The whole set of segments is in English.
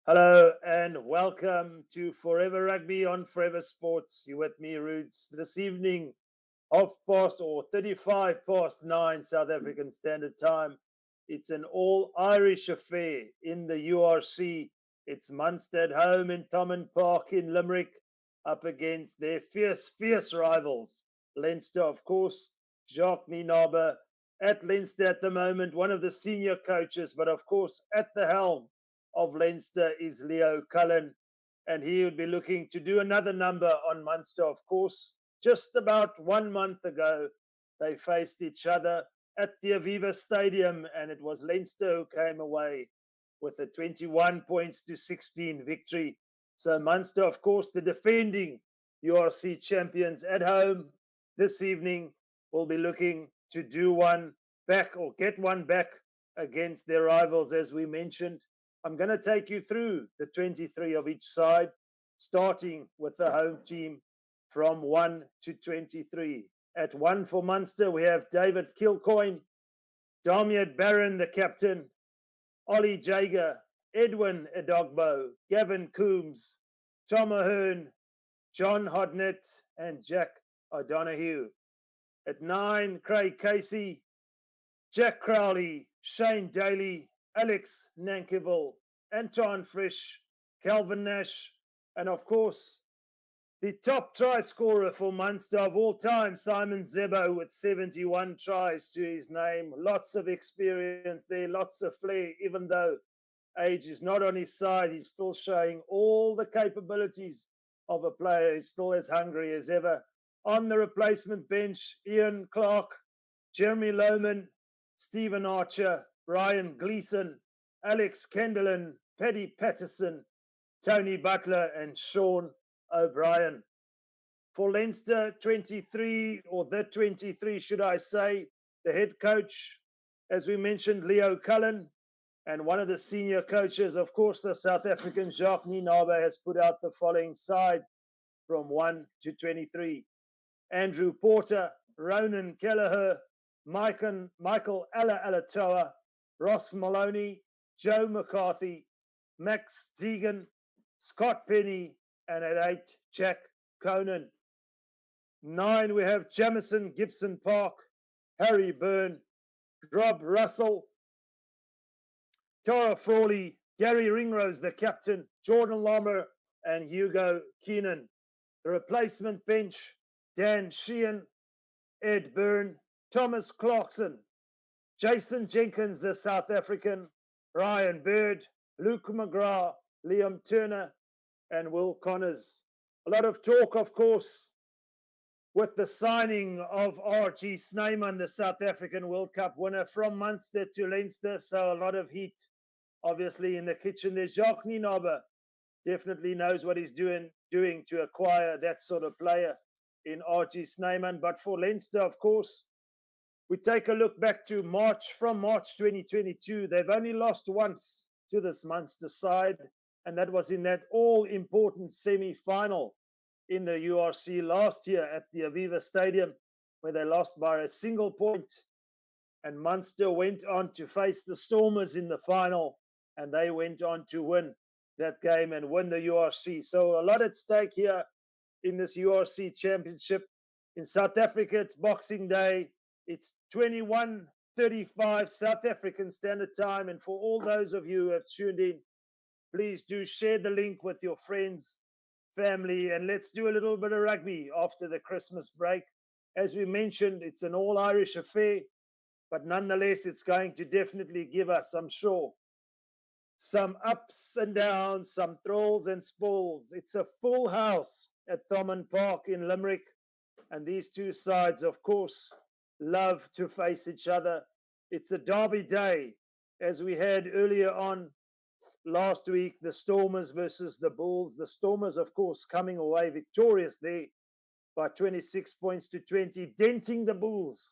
Hello and welcome to Forever Rugby on Forever Sports. You with me, Roots, this evening, half past or 35 past 9 South African Standard Time. It's an all Irish affair in the URC. It's Munster at home in Thomond Park in Limerick, up against their fierce rivals. Leinster, of course, Jacques Nienaber at Leinster at the moment, one of the senior coaches, but of course at the helm of Leinster is Leo Cullen, and he would be looking to do another number on Munster, of course. Just about 1 month ago, they faced each other at the Aviva Stadium, and it was Leinster who came away with a 21 points to 16 victory. So Munster, of course, the defending URC champions at home this evening, will be looking to do one back or get one back against their rivals, as we mentioned. I'm going to take you through the 23 of each side, starting with the home team from 1 to 23. At 1 for Munster, we have David Kilcoyne, Damian Barron, the captain, Ollie Jager, Edwin Edogbo, Gavin Coombs, Tom Ahern, John Hodnett, and Jack O'Donoghue. At 9, Craig Casey, Jack Crowley, Shane Daly, Alex Nankiville, Anton Frisch, Calvin Nash, and of course, the top try scorer for Munster of all time, Simon Zebo, with 71 tries to his name. Lots of experience there, lots of flair, even though age is not on his side. He's still showing all the capabilities of a player. He's still as hungry as ever. On the replacement bench, Ian Clark, Jeremy Lohman, Stephen Archer, Brian Gleeson, Alex Kendelin, Paddy Patterson, Tony Butler, and Sean O'Brien. For Leinster, 23, or the 23, should I say, the head coach, as we mentioned, Leo Cullen, and one of the senior coaches, of course, the South African Jacques Nienaber, has put out the following side from 1 to 23. Andrew Porter, Ronan Kelleher, Michael Alatoa, Ross Maloney, Joe McCarthy, Max Deegan, Scott Penny, and at 8, Jack Conan. 9, we have Jamison Gibson Park, Harry Byrne, Rob Russell, Cara Frawley, Gary Ringrose, the captain, Jordan Lommer, and Hugo Keenan. The replacement bench, Dan Sheehan, Ed Byrne, Thomas Clarkson, Jason Jenkins, the South African, Ryan Bird, Luke McGrath, Liam Turner, and Will Connors. A lot of talk, of course, with the signing of R.G. Snyman, the South African World Cup winner, from Munster to Leinster. So a lot of heat, obviously, in the kitchen. There's Jacques Nienaber, definitely knows what he's doing to acquire that sort of player in R.G. Snyman. But for Leinster, of course, we take a look back to March 2022. They've only lost once to this Munster side, and that was in that all-important semi-final in the URC last year at the Aviva Stadium, where they lost by a single point. And Munster went on to face the Stormers in the final, and they went on to win that game and win the URC. So a lot at stake here in this URC Championship. In South Africa, it's Boxing Day. It's 21:35 South African Standard Time. And for all those of you who have tuned in, please do share the link with your friends, family, and let's do a little bit of rugby after the Christmas break. As we mentioned, it's an all-Irish affair, but nonetheless, it's going to definitely give us, I'm sure, some ups and downs, some thrills and spoils. It's a full house at Thomond Park in Limerick, and these two sides, of course, love to face each other. It's a derby day, as we had earlier on last week, the Stormers versus the Bulls. The Stormers, of course, coming away victorious there by 26 points to 20, denting the Bulls'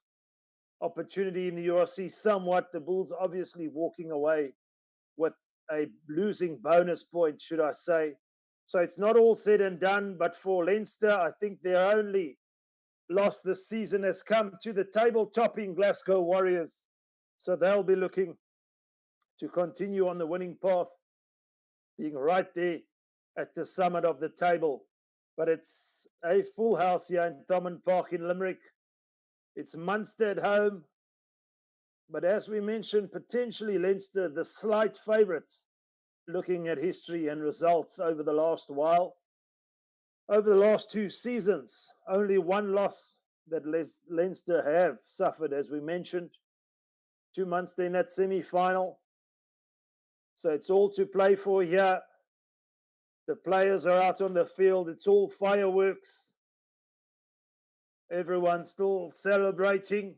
opportunity in the URC somewhat. The Bulls obviously walking away with a losing bonus point, should I say. So it's not all said and done, but for Leinster, I think their only loss this season has come to the table-topping Glasgow Warriors. So they'll be looking to continue on the winning path being right there at the summit of the table. But it's a full house here in Thomond Park in Limerick. It's Munster at home. But as we mentioned, potentially Leinster, the slight favourites, looking at history and results over the last while. Over the last 2 seasons, only one loss that Leinster have suffered, as we mentioned, to Munster in that semi-final. So it's all to play for here. The players are out on the field. It's all fireworks. Everyone's still celebrating.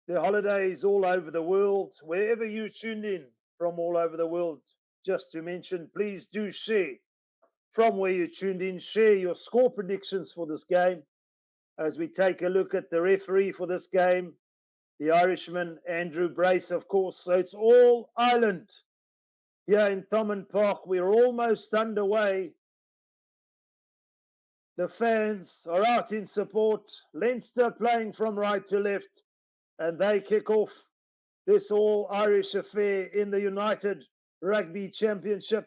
The holidays all over the world. Wherever you tuned in from all over the world, just to mention, please do share from where you tuned in. Share your score predictions for this game as we take a look at the referee for this game, the Irishman, Andrew Brace, of course. So it's all Ireland here in Thomond Park. We're almost underway. The fans are out in support. Leinster playing from right to left, and they kick off this all-Irish affair in the United Rugby Championship.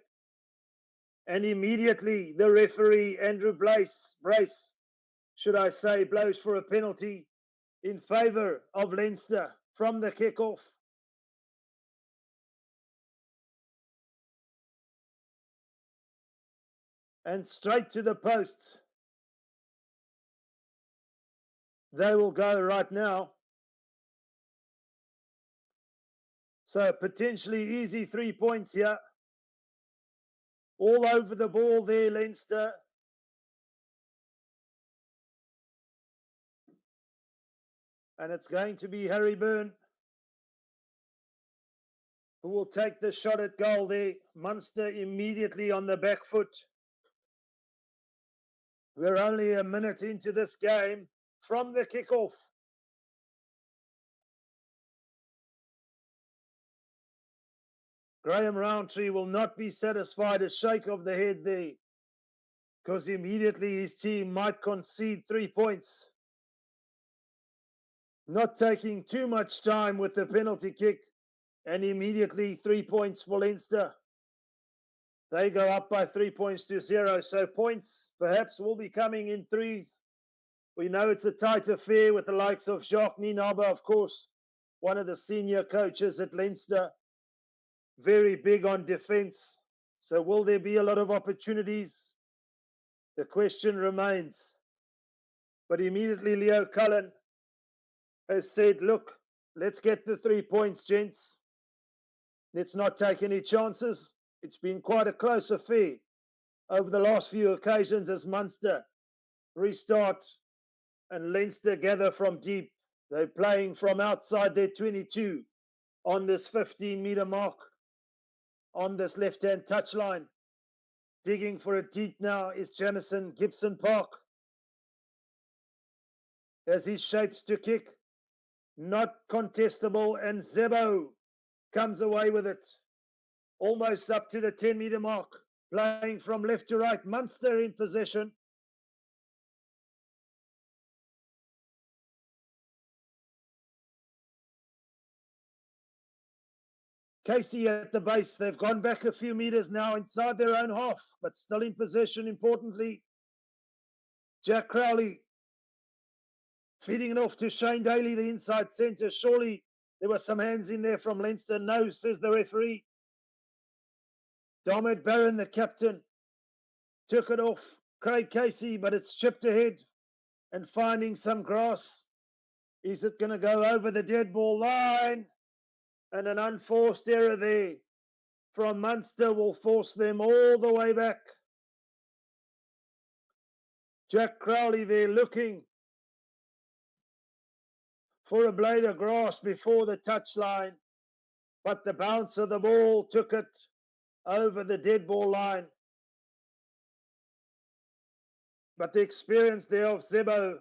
And immediately the referee, Andrew Brace, should I say, blows for a penalty in favour of Leinster from the kick-off. And straight to the post. They will go right now. So potentially easy 3 points here. All over the ball there, Leinster. And it's going to be Harry Byrne who will take the shot at goal there. Munster immediately on the back foot. We're only a minute into this game from the kickoff. Graham Rowntree will not be satisfied. A shake of the head there, because immediately his team might concede 3 points. Not taking too much time with the penalty kick, and immediately 3 points for Leinster. They go up by 3 points to 0, so points perhaps will be coming in threes. We know it's a tight affair with the likes of Jacques Nienaber, of course, one of the senior coaches at Leinster. Very big on defence. So will there be a lot of opportunities? The question remains. But immediately Leo Cullen has said, look, let's get the 3 points, gents. Let's not take any chances. It's been quite a close affair over the last few occasions as Munster restart and Leinster gather from deep. They're playing from outside their 22 on this 15-metre mark, on this left-hand touchline. Digging for it deep now is Jamison Gibson Park. As he shapes to kick, not contestable, and Zebo comes away with it. Almost up to the 10-metre mark, playing from left to right. Munster in possession. Casey at the base. They've gone back a few metres now inside their own half, but still in possession, importantly. Jack Crowley feeding it off to Shane Daly, the inside centre. Surely there were some hands in there from Leinster. No, says the referee. Dermot Barron, the captain, took it off Craig Casey, but it's chipped ahead and finding some grass. Is it going to go over the dead ball line? And an unforced error there from Munster will force them all the way back. Jack Crowley there looking for a blade of grass before the touchline, but the bounce of the ball took it over the dead ball line. But the experience there of Zebo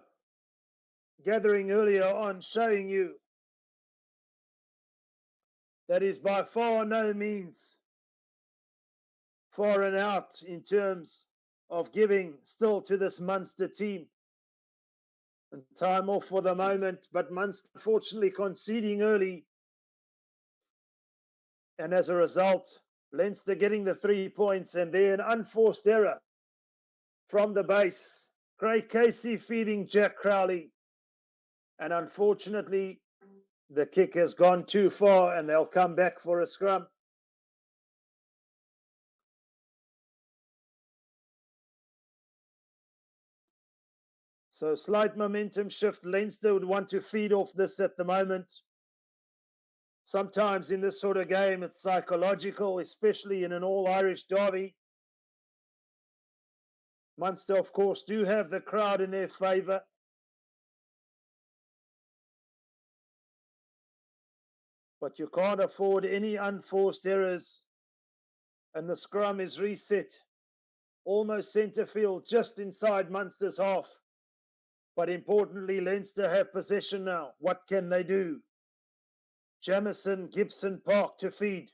gathering earlier on, showing you that is by far no means far and out in terms of giving still to this Munster team. And time off for the moment, but Munster fortunately conceding early. And as a result, Leinster getting the 3 points, and then unforced error from the base. Craig Casey feeding Jack Crowley. And unfortunately, the kick has gone too far, and they'll come back for a scrum. So slight momentum shift. Leinster would want to feed off this at the moment. Sometimes in this sort of game, it's psychological, especially in an all-Irish derby. Munster, of course, do have the crowd in their favour. But you can't afford any unforced errors. And the scrum is reset. Almost centre field, just inside Munster's half. But importantly, Leinster have possession now. What can they do? Jamieson, Gibson, Park to feed.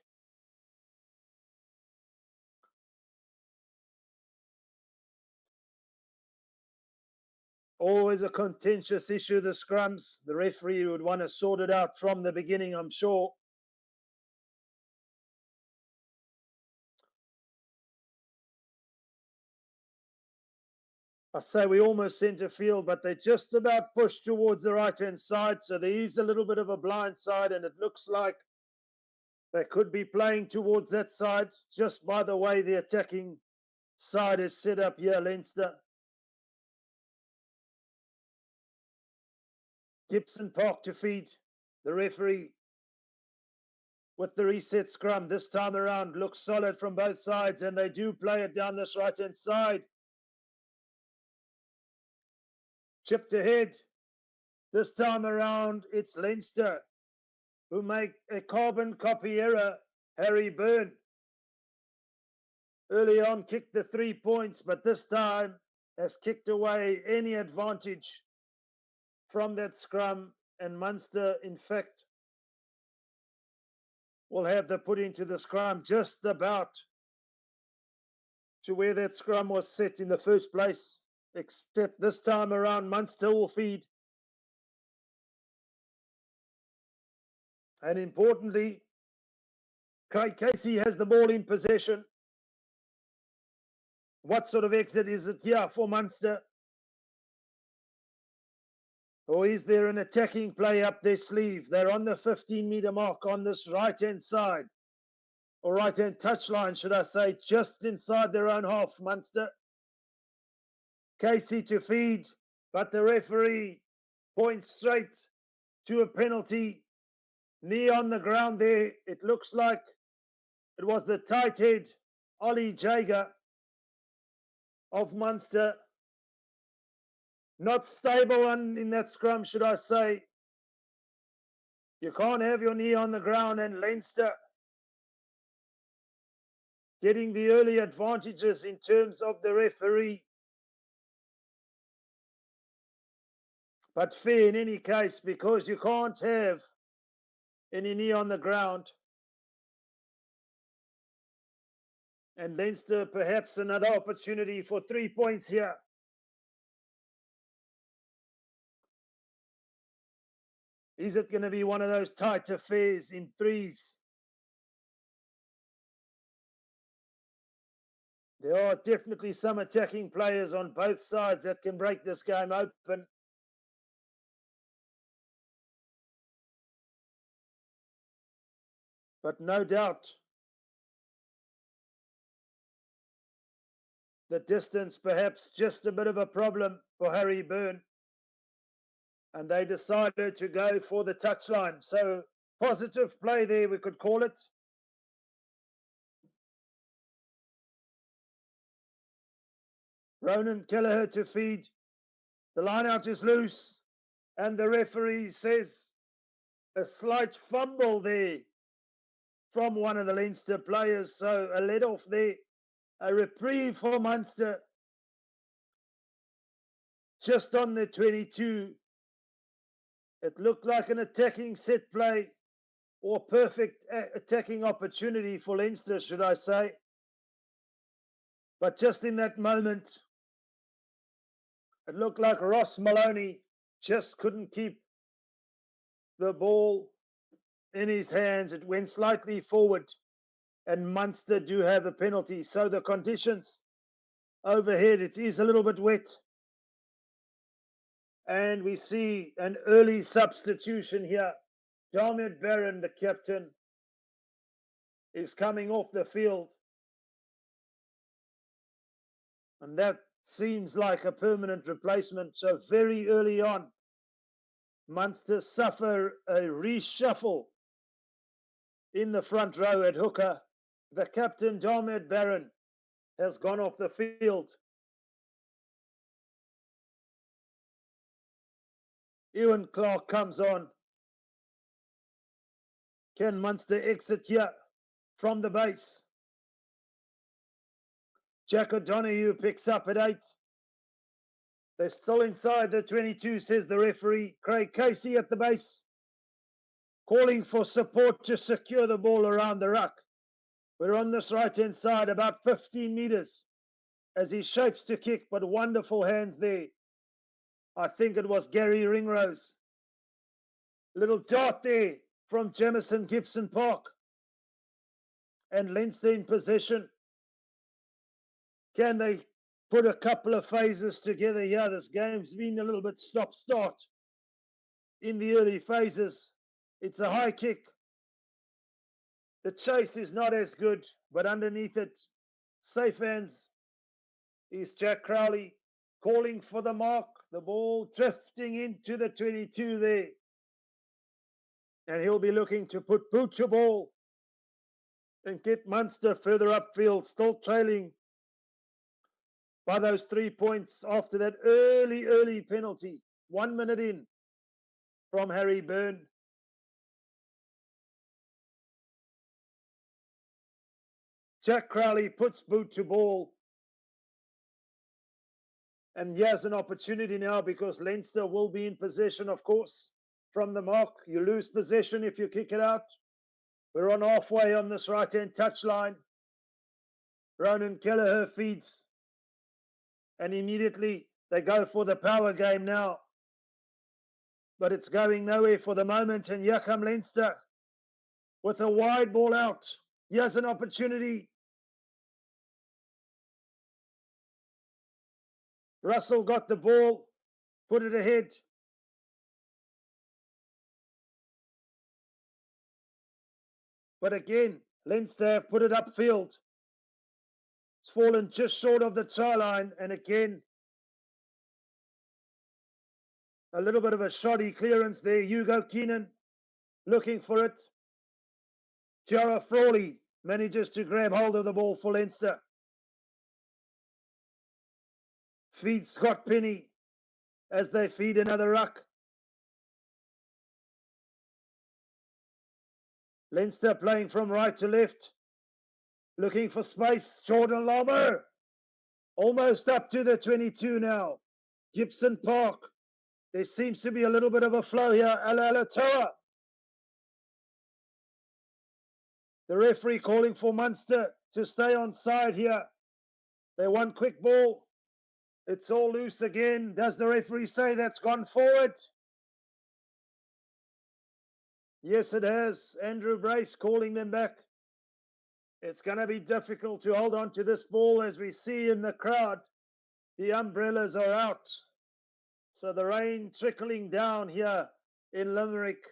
Always a contentious issue, the scrums. The referee would want to sort it out from the beginning, I'm sure. I say we almost centre field, but they just about push towards the right-hand side. So there is a little bit of a blind side, and it looks like they could be playing towards that side, just by the way the attacking side is set up here, Leinster. Gibson Park to feed. The referee with the reset scrum this time around looks solid from both sides, and they do play it down this right-hand side. Chipped ahead. This time around, it's Leinster who make a carbon copy error. Harry Byrne early on kicked the 3 points, but this time has kicked away any advantage from that scrum, and Munster, in fact, will have the put into the scrum just about to where that scrum was set in the first place, except this time around Munster will feed. And importantly, Craig Casey has the ball in possession. What sort of exit is it here for Munster? Or is there an attacking play up their sleeve? They're on the 15-metre mark on this right-hand side, or right-hand touchline, should I say, just inside their own half, Munster. Casey to feed, but the referee points straight to a penalty. Knee on the ground there. It looks like it was the tight head, Ollie Jager of Munster. Not stable in that scrum, should I say. You can't have your knee on the ground, and Leinster getting the early advantages in terms of the referee. But fair in any case, because you can't have any knee on the ground. And Leinster perhaps another opportunity for 3 points here. Is it going to be one of those tight affairs in threes? There are definitely some attacking players on both sides that can break this game open. But no doubt, the distance perhaps just a bit of a problem for Harry Byrne. And they decided to go for the touchline. So positive play there, we could call it. Ronan Kelleher to feed. The line-out is loose. And the referee says a slight fumble there from one of the Leinster players. So a let-off there. A reprieve for Munster. Just on the 22. It looked like an attacking set play, or perfect attacking opportunity for Leinster, should I say. But just in that moment, it looked like Ross Maloney just couldn't keep the ball in his hands. It went slightly forward. and Munster do have a penalty. So the conditions overhead, it is a little bit wet. And we see an early substitution here. Diarmaid Barron, the captain, is coming off the field. And that seems like a permanent replacement. So very early on, Munster suffer a reshuffle in the front row at hooker. The captain, Diarmaid Barron, has gone off the field. Ewan Clark comes on. Can Munster exit here from the base? Jack O'Donoghue picks up at 8. They're still inside the 22, says the referee. Craig Casey at the base, calling for support to secure the ball around the ruck. We're on this right-hand side, about 15 meters, as he shapes to kick, but wonderful hands there. I think it was Gary Ringrose. Little dart there from Jamison Gibson Park. And Leinster in possession. Can they put a couple of phases together here? This game's been a little bit stop-start in the early phases. It's a high kick. The chase is not as good, but underneath it, safe hands is Jack Crowley calling for the mark. The ball drifting into the 22 there. And he'll be looking to put boot to ball and get Munster further upfield, still trailing by those 3 points after that early penalty. 1 minute in from Harry Byrne. Jack Crowley puts boot to ball. And here's an opportunity now because Leinster will be in possession, of course, from the mark. You lose possession if you kick it out. We're on halfway on this right-hand touchline. Ronan Kelleher feeds. And immediately they go for the power game now. But it's going nowhere for the moment. And here come Leinster with a wide ball out. Here's an opportunity. Russell got the ball, put it ahead. But again, Leinster have put it upfield. It's fallen just short of the try line. And again, a little bit of a shoddy clearance there. Hugo Keenan looking for it. Jarrah Frawley manages to grab hold of the ball for Leinster. Feeds Scott Penny as they feed another ruck. Leinster playing from right to left. Looking for space. Jordan Lommer. Almost up to the 22 now. Gibson Park. There seems to be a little bit of a flow here. Alatoa. The referee calling for Munster to stay on side here. They want quick ball. It's all loose again. Does the referee say that's gone forward? Yes, it has. Andrew Brace calling them back. It's going to be difficult to hold on to this ball as we see in the crowd. The umbrellas are out. So the rain trickling down here in Limerick.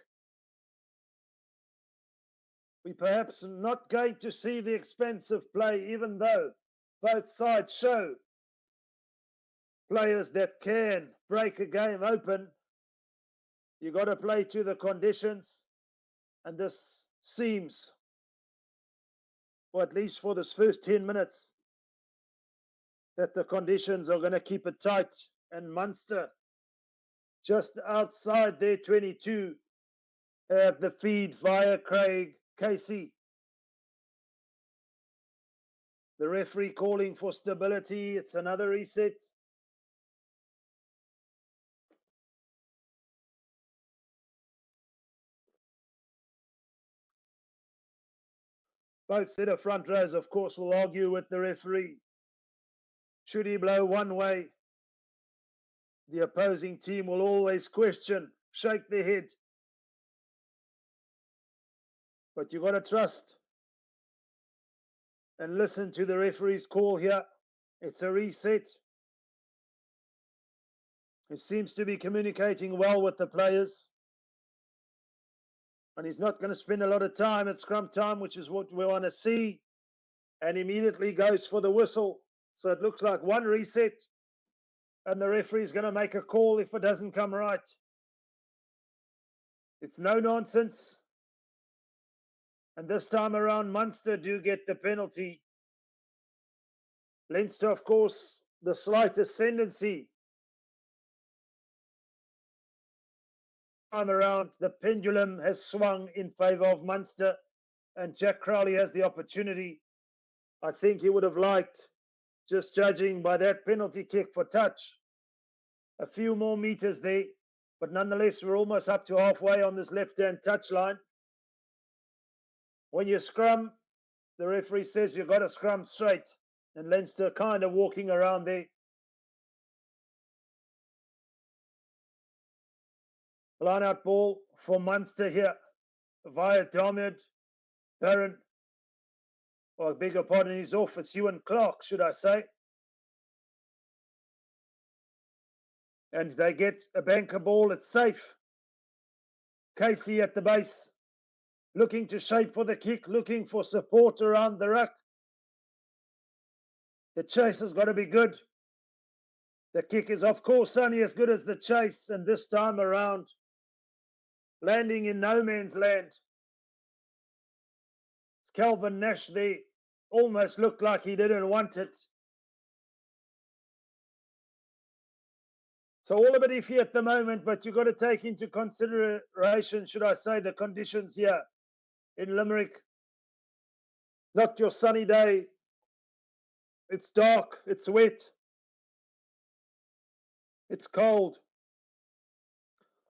We're perhaps not going to see the expensive play, even though both sides show players that can break a game open. You got to play to the conditions, and this seems, or at least for this first 10 minutes, that the conditions are going to keep it tight. And Munster just outside their 22 have the feed via Craig Casey. The referee calling for stability. It's another reset. Both set of front rows, of course, will argue with the referee. Should he blow one way, the opposing team will always question, shake their head. But you got to trust and listen to the referee's call here. It's a reset. He seems to be communicating well with the players. And he's not going to spend a lot of time at scrum time, which is what we want to see. And immediately goes for the whistle. So it looks like one reset. And the referee is going to make a call if it doesn't come right. It's no nonsense. And this time around, Munster do get the penalty. Leinster, of course, the slight ascendancy. Time around, the pendulum has swung in favour of Munster, and Jack Crowley has the opportunity. I think he would have liked, just judging by that penalty kick for touch, a few more meters there, but nonetheless, we're almost up to halfway on this left-hand touchline. When you scrum, the referee says you've got to scrum straight, and Leinster kind of walking around there. Line-out ball for Munster here via Diarmuid, Barron. Or I beg your pardon, he's off. It's Ewan Clark, should I say. And they get a banker ball. It's safe. Casey at the base, looking to shape for the kick, looking for support around the ruck. The chase has got to be good. The kick is, of course, only as good as the chase, and this time around, landing in no man's land. Calvin Nash there almost looked like he didn't want it. So all a bit iffy at the moment, but you've got to take into consideration, should I say, the conditions here in Limerick. Not your sunny day. It's dark, it's wet, it's cold.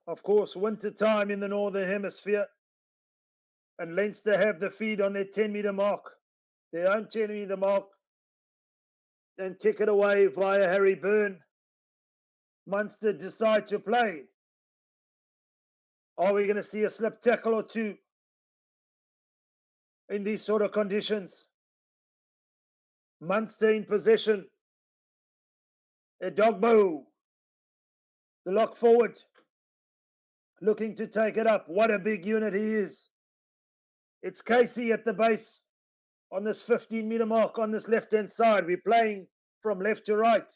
Of course, winter time in the Northern Hemisphere. And Leinster have the feed on their 10-metre mark, their own 10-metre mark, and kick it away via Harry Byrne. Munster decide to play. Are we going to see a slip tackle or two in these sort of conditions? Munster in possession. Edogbo, the lock forward, looking to take it up. What a big unit he is. It's Casey at the base on this 15-metre mark on this left-hand side. We're playing from left to right.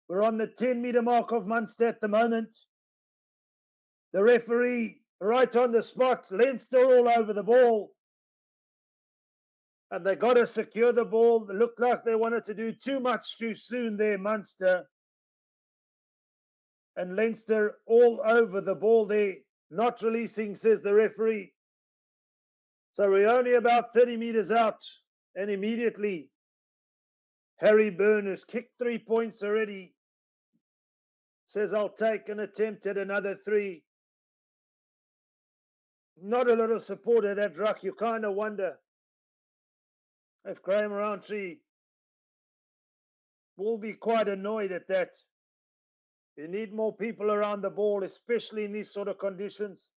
We're on the 10-metre mark of Munster at the moment. The referee right on the spot. Leinster all over the ball. And they got to secure the ball. It looked like they wanted to do too much too soon there, Munster. And Leinster all over the ball there. Not releasing, says the referee. So we're only about 30 metres out. And immediately, Harry Byrne, who's kicked 3 points already, says, I'll take an attempt at another 3. Not a lot of support at that ruck. You kind of wonder if Graham Roundtree will be quite annoyed at that. You need more people around the ball, especially in these sort of conditions.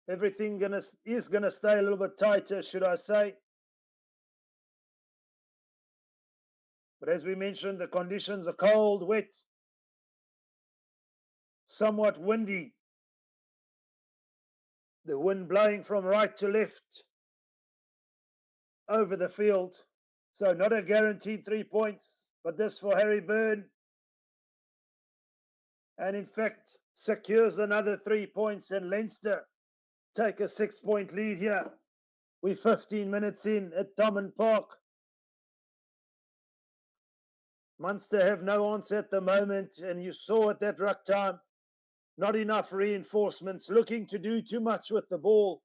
Everything is gonna stay a little bit tighter, should I say. But as we mentioned, the conditions are cold, wet, somewhat windy. The wind blowing from right to left over the field. So not a guaranteed 3 points, but this for Harry Byrne. And in fact, secures another 3 points, and Leinster take a 6-point lead here. We're 15 minutes in at Thomond Park. Munster have no answer at the moment, and you saw at that ruck time, not enough reinforcements, looking to do too much with the ball,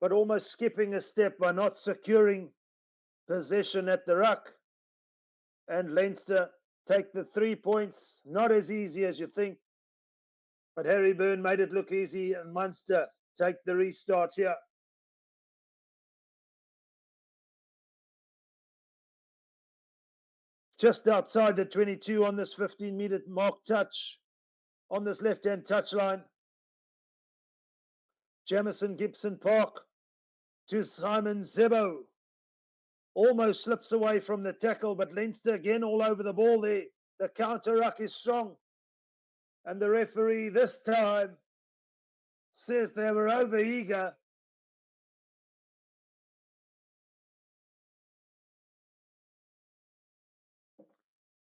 but almost skipping a step by not securing possession at the ruck. And Leinster take the 3 points, not as easy as you think, but Harry Byrne made it look easy, and Munster take the restart here. Just outside the 22 on this 15-metre mark touch, on this left-hand touchline. Jamison Gibson Park to Simon Zebo. almost slips away from the tackle, but Leinster again all over the ball there. The counter ruck is strong. And the referee this time says they were over-eager.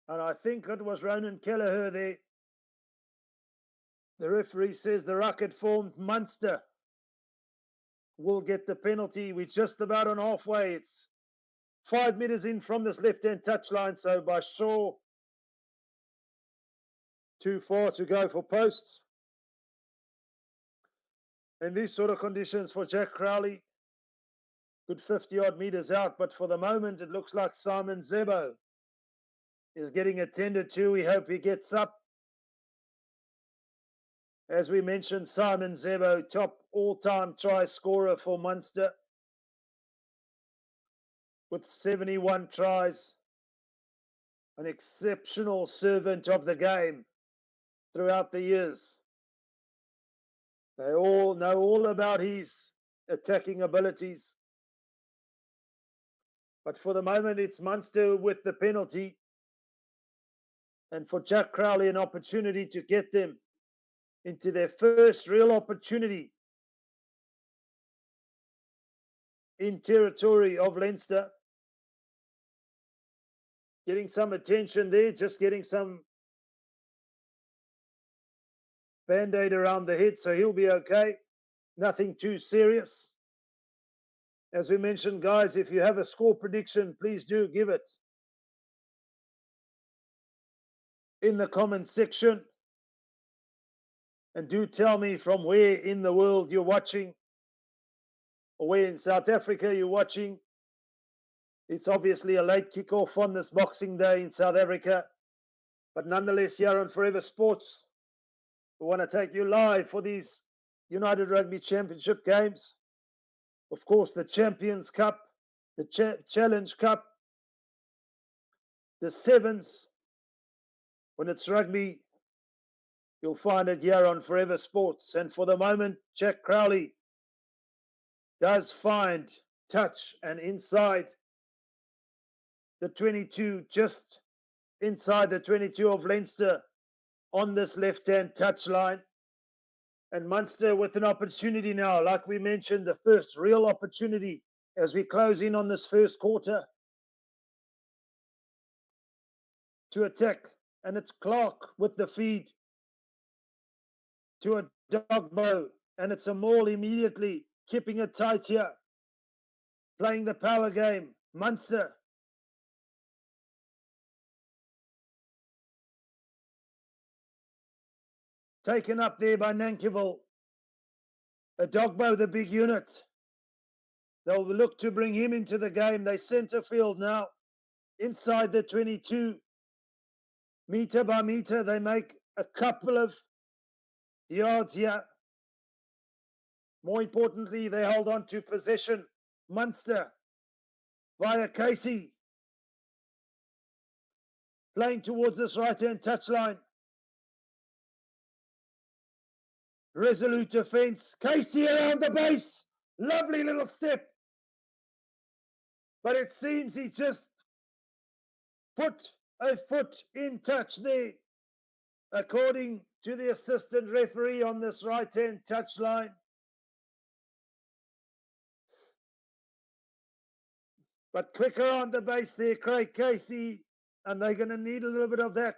And I think it was Ronan Kelleher there. The referee says the ruck had formed. Munster will get the penalty. We're just about on halfway. It's 5 meters in from this left-hand touchline. So by Shaw, too far to go for posts. In these sort of conditions for Jack Crowley, good 50-odd meters out. But for the moment, it looks like Simon Zebo is getting attended to. We hope he gets up. As we mentioned, Simon Zebo, top all-time try scorer for Munster with 71 tries. An exceptional servant of the game throughout the years. They all know all about his attacking abilities. But for the moment, it's Munster with the penalty. And for Jack Crowley, an opportunity to get them into their first real opportunity in territory of Leinster. Getting some attention there, just getting some band-aid around the head, so he'll be okay. Nothing too serious. As we mentioned, guys, if you have a score prediction, please do give it in the comment section. And do tell me from where in the world you're watching, or where in South Africa you're watching. It's obviously a late kickoff on this Boxing Day in South Africa. But nonetheless, here on Forever Sports, we want to take you live for these United Rugby Championship games. Of course, the Champions Cup, the Challenge Cup, the Sevens. When it's rugby, you'll find it here on Forever Sports. And for the moment, Jack Crowley does find touch and inside the 22, just inside the 22 of Leinster on this left-hand touchline. And Munster with an opportunity now, like we mentioned, the first real opportunity as we close in on this first quarter to attack. And it's Clark with the feed to a Dogbo, and it's a Maul immediately, keeping it tight here, playing the power game. Munster taken up there by Nankerville. A Dogbo, the big unit. They'll look to bring him into the game. They centre field now, inside the 22. Meter by meter, they make a couple of yards here. More importantly, they hold on to possession. Munster via Casey. Playing towards this right-hand touchline. Resolute defence. Casey around the base. Lovely little step. But it seems he just put a foot in touch there, according to the assistant referee on this right-hand touchline. But quicker on the base there, Craig Casey, and they're going to need a little bit of that.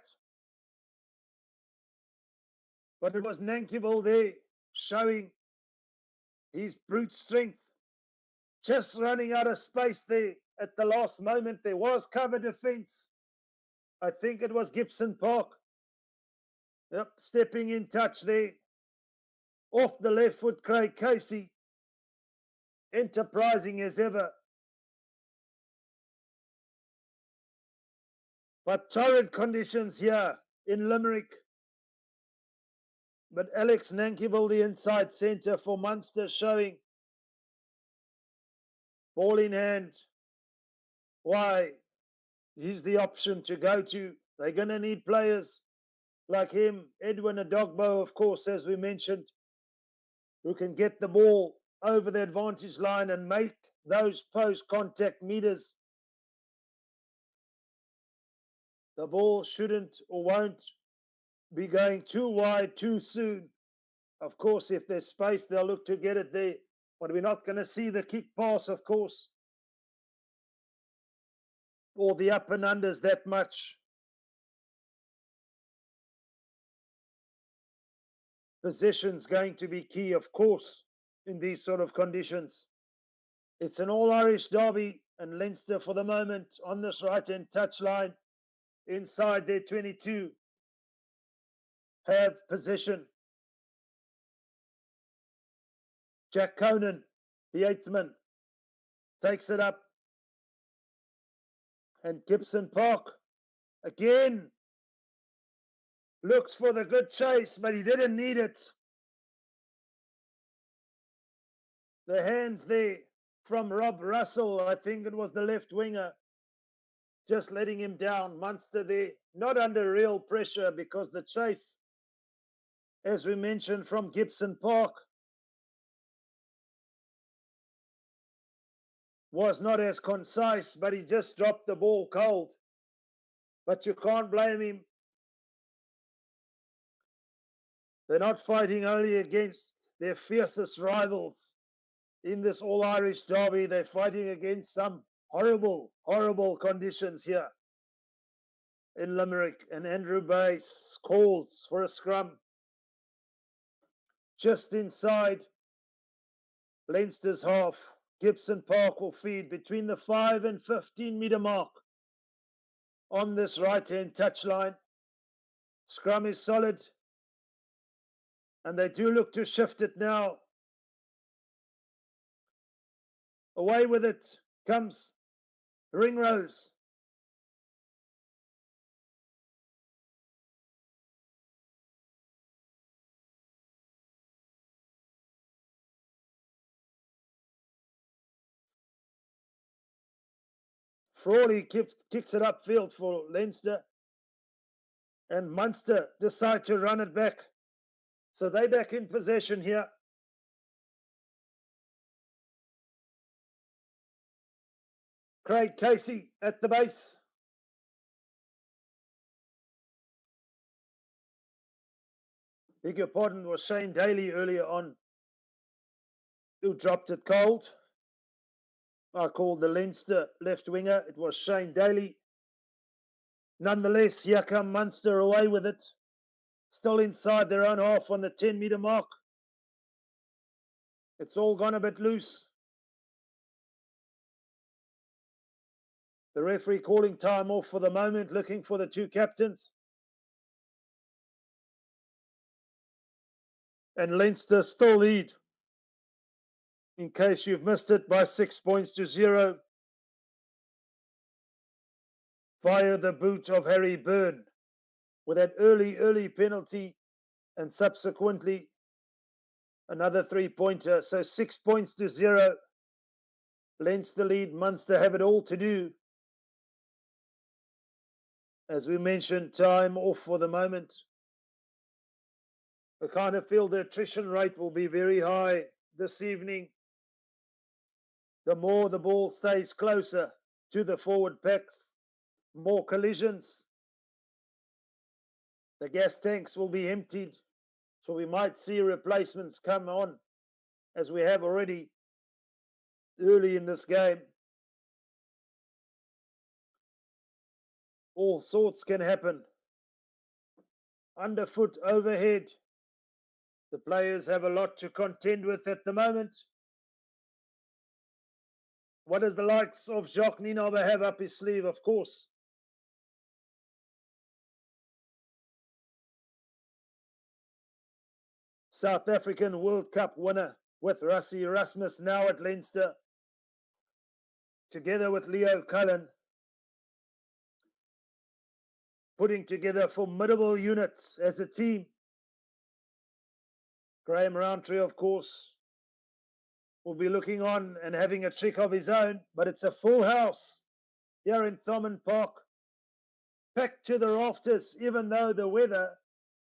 But it was Nankerville there, showing his brute strength. Just running out of space there at the last moment. There was cover defence. I think it was Gibson Park. Yep, stepping in touch there. Off the left foot, Craig Casey. Enterprising as ever. But torrid conditions here in Limerick. But Alex Nankerville, the inside centre for Munster, showing ball in hand. Why? He's the option to go to. They're going to need players like him. Edwin Adogbo, of course, as we mentioned, who can get the ball over the advantage line and make those post-contact meters The ball shouldn't or won't be going too wide too soon. Of course, if there's space, they'll look to get it there. But we're not going to see the kick pass, of course, or the up and unders that much. Possession's going to be key, of course, in these sort of conditions. It's an all-Irish derby, and Leinster, for the moment, on this right-hand touchline, inside their 22, have possession. Jack Conan, the 8th man, takes it up. And Gibson Park, again, looks for the good chase, but he didn't need it. The hands there from Rob Russell, I think it was the left winger, just letting him down. Munster there, not under real pressure because the chase, as we mentioned, from Gibson Park was not as concise, but he just dropped the ball cold. But you can't blame him. They're not fighting only against their fiercest rivals in this All-Irish derby. They're fighting against some horrible, horrible conditions here in Limerick. And Andrew Bass calls for a scrum just inside Leinster's half. Gibson Park will feed between the 5 and 15 metre mark on this right-hand touchline. Scrum is solid, and they do look to shift it now. Away with it comes Ringrose. Frawley kicks it upfield for Leinster, and Munster decide to run it back. So they back in possession here. Craig Casey at the base. Beg your pardon, was Shane Daly earlier on who dropped it cold. I called the Leinster left winger. It was Shane Daly. Nonetheless, here come Munster away with it. Still inside their own half on the 10 metre mark. It's all gone a bit loose. The referee calling time off for the moment, looking for the two captains. And Leinster still lead, in case you've missed it, by 6 points to 0 via the boot of Harry Byrne with that early penalty and subsequently another 3-pointer. So 6 points to 0. Leinster lead. Munster have it all to do. As we mentioned, time off for the moment. I kind of feel the attrition rate will be very high this evening. The more the ball stays closer to the forward packs, more collisions. The gas tanks will be emptied, so we might see replacements come on, as we have already early in this game. All sorts can happen. Underfoot, overhead. The players have a lot to contend with at the moment. What does the likes of Jacques Nienaber have up his sleeve? Of course, South African World Cup winner with Rassie Erasmus now at Leinster, together with Leo Cullen, putting together formidable units as a team. Graham Roundtree, of course, will be looking on and having a trick of his own, but it's a full house here in Thomond Park, packed to the rafters, even though the weather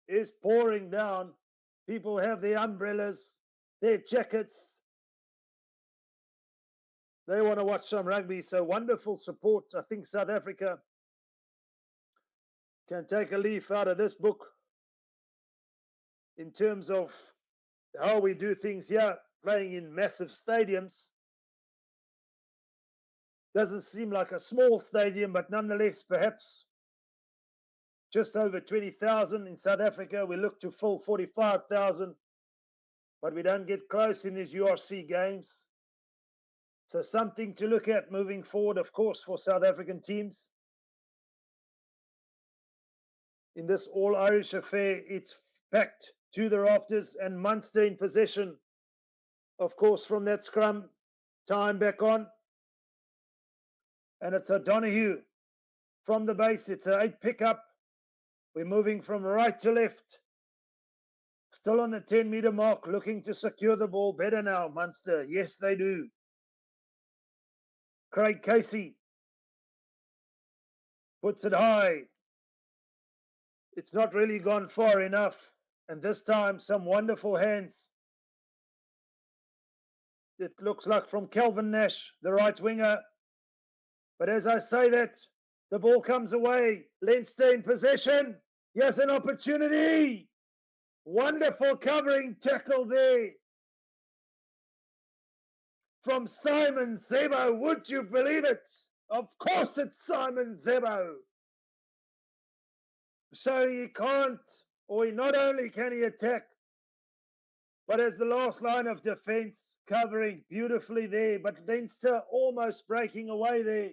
is pouring down. People have their umbrellas, their jackets. They want to watch some rugby, so wonderful support. I think South Africa can take a leaf out of this book in terms of how we do things here, playing in massive stadiums. Doesn't seem like a small stadium, but nonetheless, perhaps just over 20,000. In South Africa, we look to full 45,000, but we don't get close in these URC games. So something to look at moving forward, of course, for South African teams. In this all-Irish affair, it's packed to the rafters, and Munster in possession, of course, from that scrum time back on. And it's O'Donoghue from the base. It's an 8 pickup. We're moving from right to left. Still on the 10-meter mark, looking to secure the ball better now, Munster. Yes, they do. Craig Casey puts it high. It's not really gone far enough. And this time, some wonderful hands. It looks like from Kelvin Nash, the right winger. But as I say that, the ball comes away. Leinster in possession. Here's an opportunity. Wonderful covering tackle there from Simon Zebo. Would you believe it? Of course it's Simon Zebo. So he can't, or he not only can he attack, but as the last line of defense, covering beautifully there, but Leinster almost breaking away there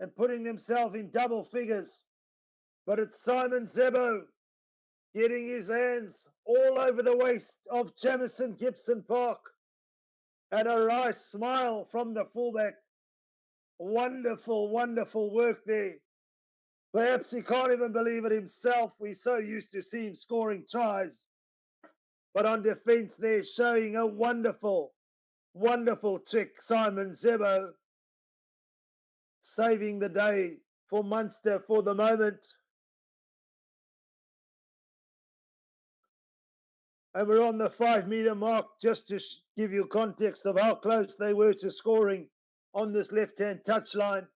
and putting themselves in double figures. But it's Simon Zebo getting his hands all over the waist of Jamison Gibson Park. And a wry smile from the fullback. Wonderful, wonderful work there. Perhaps he can't even believe it himself. We're so used to see him scoring tries. But on defense there, showing a wonderful, wonderful trick, Simon Zebo. Saving the day for Munster for the moment. And we're on the 5-meter mark, just to give you context of how close they were to scoring on this left-hand touchline.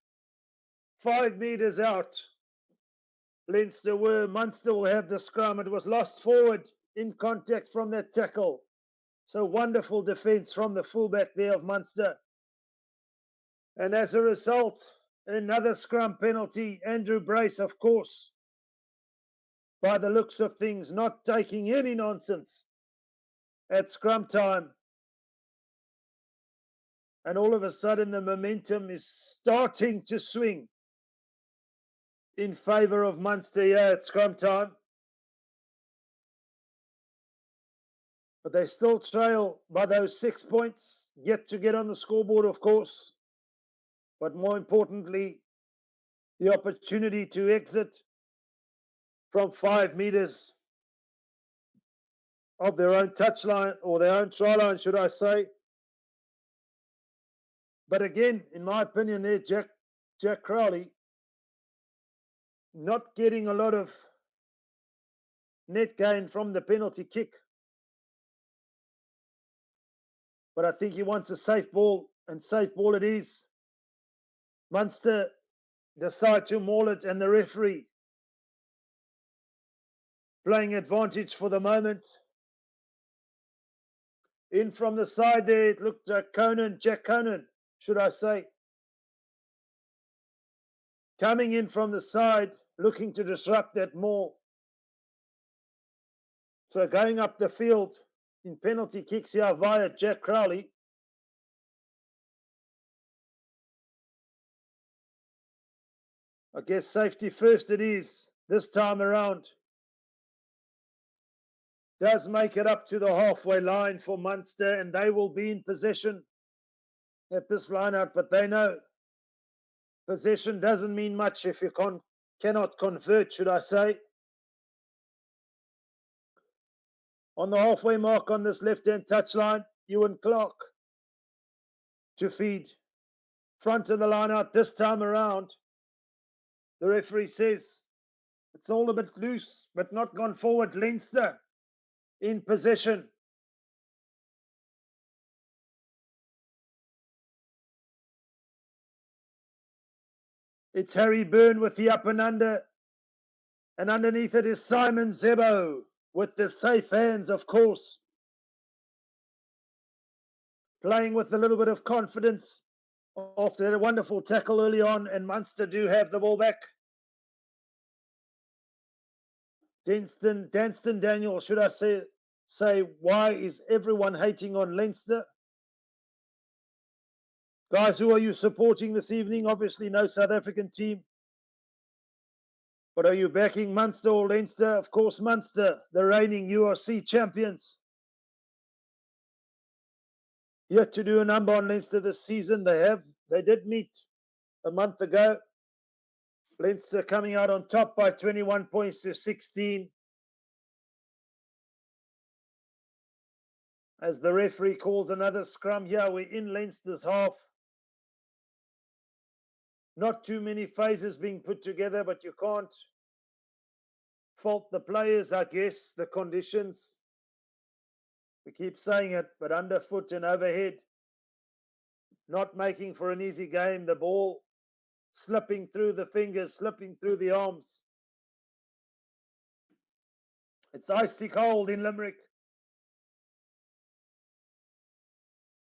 5 meters out. Leinster were. Munster will have the scrum. It was lost forward in contact from that tackle. So wonderful defence from the fullback there of Munster. And as a result, another scrum penalty. Andrew Brace, of course, by the looks of things, not taking any nonsense at scrum time. And all of a sudden, the momentum is starting to swing in favour of Munster here at scrum time. But they still trail by those 6 points, yet to get on the scoreboard, of course. But more importantly, the opportunity to exit from 5 meters of their own touchline, or their own try line, should I say. But again, in my opinion there, Jack Crowley not getting a lot of net gain from the penalty kick. But I think he wants a safe ball, and safe ball it is. Munster decide to maul it, and the referee playing advantage for the moment. In from the side there, it looked Jack Conan, should I say. Coming in from the side, looking to disrupt that maul. So going up the field in penalty kicks here via Jack Crowley. I guess safety first it is this time around. Does make it up to the halfway line for Munster, and they will be in possession at this line-out, but they know possession doesn't mean much if you cannot convert, should I say. On the halfway mark on this left-hand touchline, Ewan Clark to feed front of the line-out this time around. The referee says it's all a bit loose, but not gone forward. Leinster in possession. It's Harry Byrne with the up and under. And underneath it is Simon Zebo with the safe hands, of course. Playing with a little bit of confidence after a wonderful tackle early on, and Munster do have the ball back. Danston Daniel, should I say, why is everyone hating on Leinster? Guys, who are you supporting this evening? Obviously, no South African team. But are you backing Munster or Leinster? Of course, Munster, the reigning URC champions. Yet to do a number on Leinster this season. They did meet a month ago. Leinster coming out on top by 21 points to 16. As the referee calls another scrum here, we're in Leinster's half. Not too many phases being put together, but you can't fault the players, I guess, the conditions. We keep saying it, but underfoot and overhead. Not making for an easy game. The ball slipping through the fingers, slipping through the arms. It's icy cold in Limerick.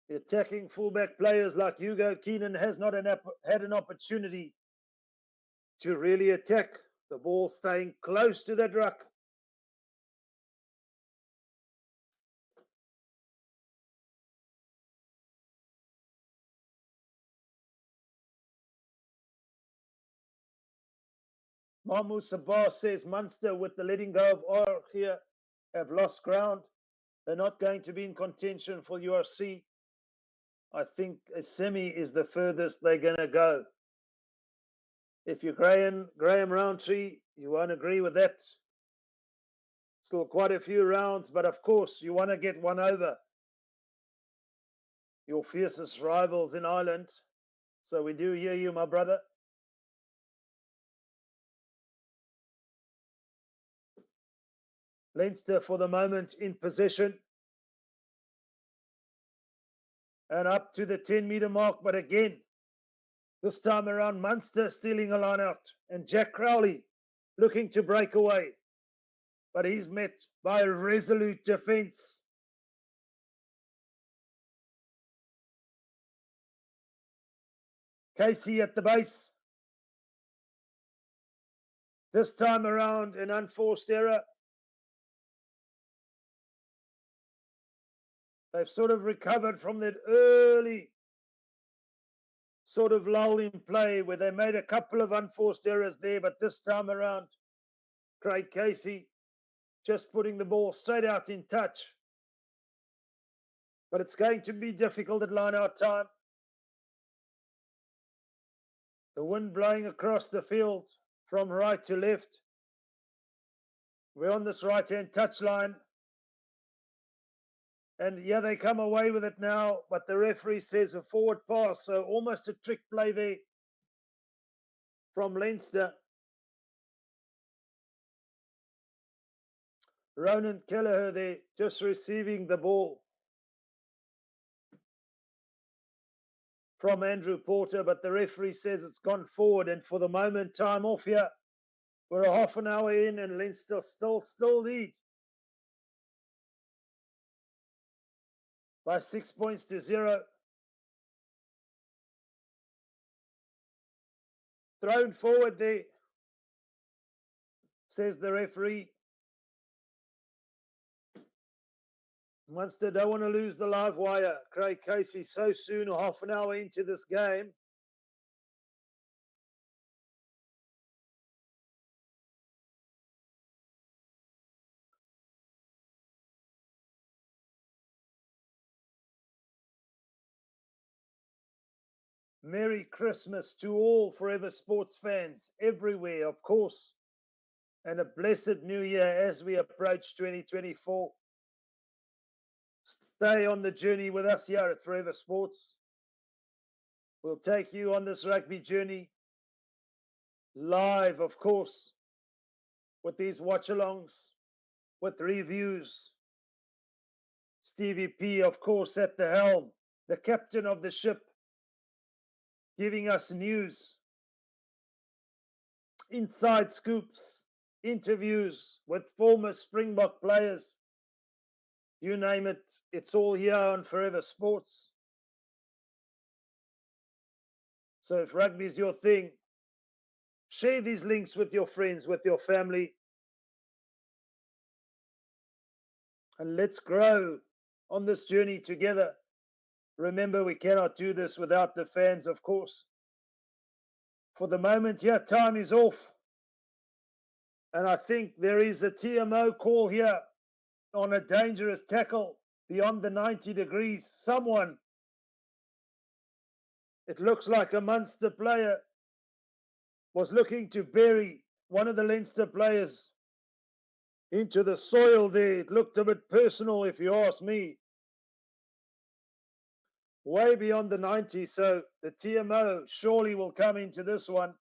The attacking fullback players like Hugo Keenan has not had an opportunity to really attack. The ball staying close to that ruck. Mamu Sabah says Munster, with the letting go of Or here, have lost ground. They're not going to be in contention for URC. I think a semi is the furthest they're going to go. If you're Graham Roundtree, you won't agree with that. Still quite a few rounds, but of course you want to get one over your fiercest rivals in Ireland. So we do hear you, my brother. Leinster for the moment in possession. And up to the 10-meter mark, but again, this time around, Munster stealing a line out. And Jack Crowley looking to break away. But he's met by a resolute defence. Casey at the base. This time around, an unforced error. They've sort of recovered from that early sort of lull in play where they made a couple of unforced errors there, but this time around, Craig Casey just putting the ball straight out in touch. But it's going to be difficult at line-out time. The wind blowing across the field from right to left. We're on this right-hand touchline. And yeah, they come away with it now, but the referee says a forward pass, so almost a trick play there from Leinster. Ronan Kelleher there, just receiving the ball from Andrew Porter, but the referee says it's gone forward, and for the moment, time off here. We're a half an hour in, and Leinster still lead by 6 points to 0. Thrown forward there, says the referee. Munster don't want to lose the live wire. Craig Casey so soon, half an hour into this game. Merry Christmas to all Forever Sports fans everywhere, of course, and a blessed new year as we approach 2024. Stay on the journey with us here at Forever Sports. We'll take you on this rugby journey live, of course, with these watch-alongs, with reviews. Stevie P, of course, at the helm, the captain of the ship, giving us news, inside scoops, interviews with former Springbok players. You name it, it's all here on Forever Sports. So if rugby is your thing, share these links with your friends, with your family, and let's grow on this journey together. Remember, we cannot do this without the fans, of course. For the moment, here, time is off. And I think there is a TMO call here on a dangerous tackle beyond the 90 degrees. Someone, it looks like a Munster player, was looking to bury one of the Leinster players into the soil there. It looked a bit personal, if you ask me. Way beyond the 90, so the TMO surely will come into this one.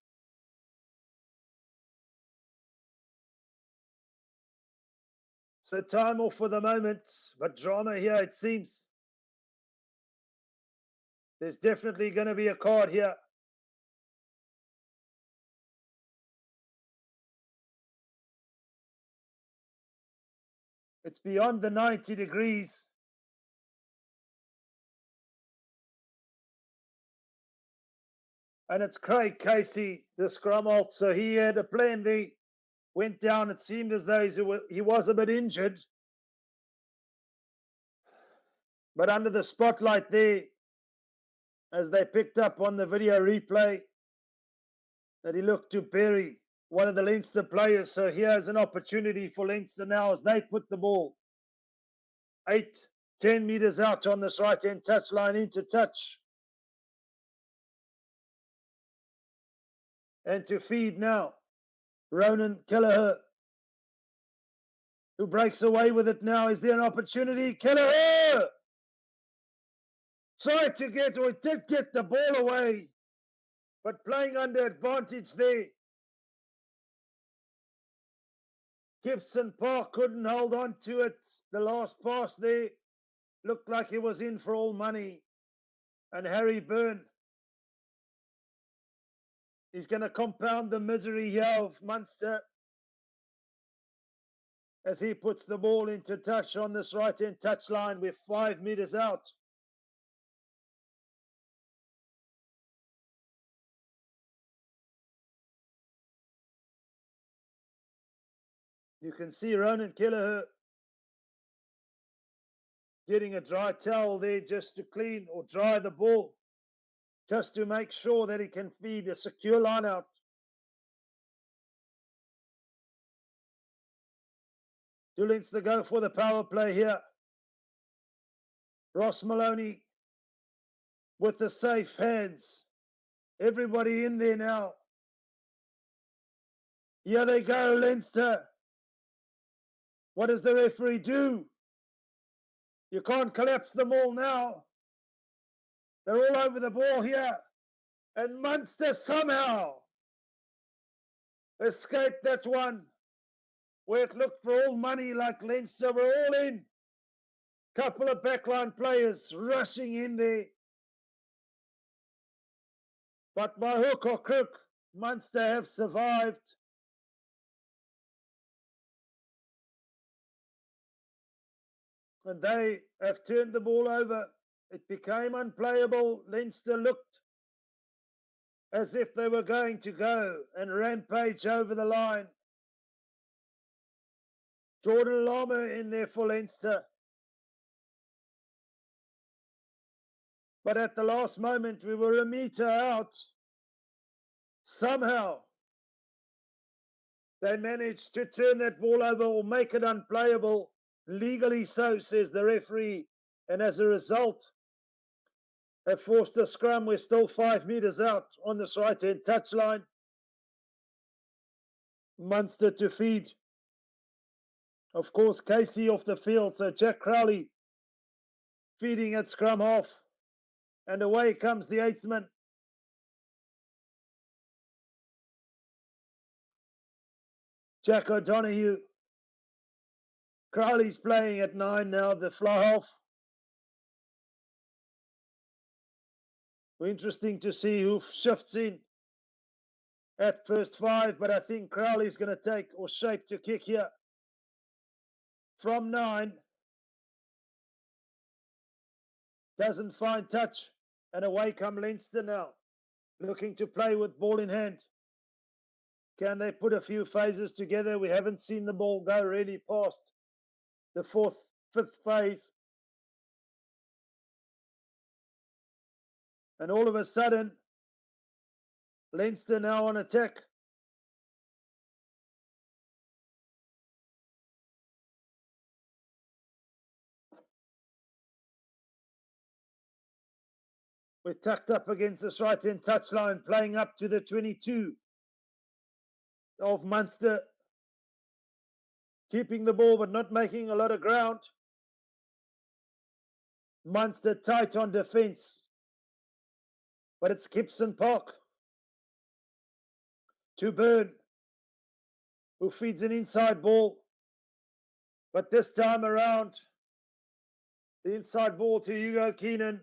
So time off for the moment, but drama here it seems. There's definitely going to be a card here. It's beyond the 90 degrees. And it's Craig Casey, the scrum half. So he had a plan there, went down. It seemed as though he was a bit injured. But under the spotlight there, as they picked up on the video replay, that he looked to bury one of the Leinster players. So here's an opportunity for Leinster now as they put the ball 8-10 meters out on this right-hand touchline into touch. And to feed now, Ronan Kelleher, who breaks away with it now. Is there an opportunity? Kelleher tried to get, or did get the ball away, but playing under advantage there. Gibson Park couldn't hold on to it. The last pass there looked like it was in for all money. And Harry Byrne is going to compound the misery here of Munster as he puts the ball into touch on this right-hand touchline. We're 5 meters out. You can see Ronan Kelleher getting a dry towel there just to clean or dry the ball, just to make sure that he can feed a secure line out. Do Leinster go for the power play here? Ross Maloney with the safe hands. Everybody in there now. Here they go, Leinster. What does the referee do? You can't collapse them all now. They're all over the ball here. And Munster somehow escaped that one where it looked for all money like Leinster were all in. Couple of backline players rushing in there. But by hook or crook, Munster have survived. And they have turned the ball over. It became unplayable. Leinster looked as if they were going to go and rampage over the line. Jordan Lama in there for Leinster. But at the last moment, we were a meter out. Somehow, they managed to turn that ball over or make it unplayable. Legally so, says the referee. And as a result, they forced a scrum. We're still 5 meters out on this right-hand touchline. Munster to feed. Of course, Casey off the field. So Jack Crowley feeding at scrum half. And away comes the eighth man. Jack O'Donoghue. Crowley's playing at 9 now, the fly half. Interesting to see who shifts in. at first 5, but I think Crowley's going to take or shape to kick here from 9. Doesn't find touch, and away come Leinster now, looking to play with ball in hand. Can they put a few phases together? We haven't seen the ball go really past the 4th, 5th phase. And all of a sudden, Leinster now on attack. We're tucked up against this right-hand touchline, playing up to the 22 of Munster. Keeping the ball, but not making a lot of ground. Munster tight on defence. But it's Gibson Park to Byrne, who feeds an inside ball. But this time around, the inside ball to Hugo Keenan.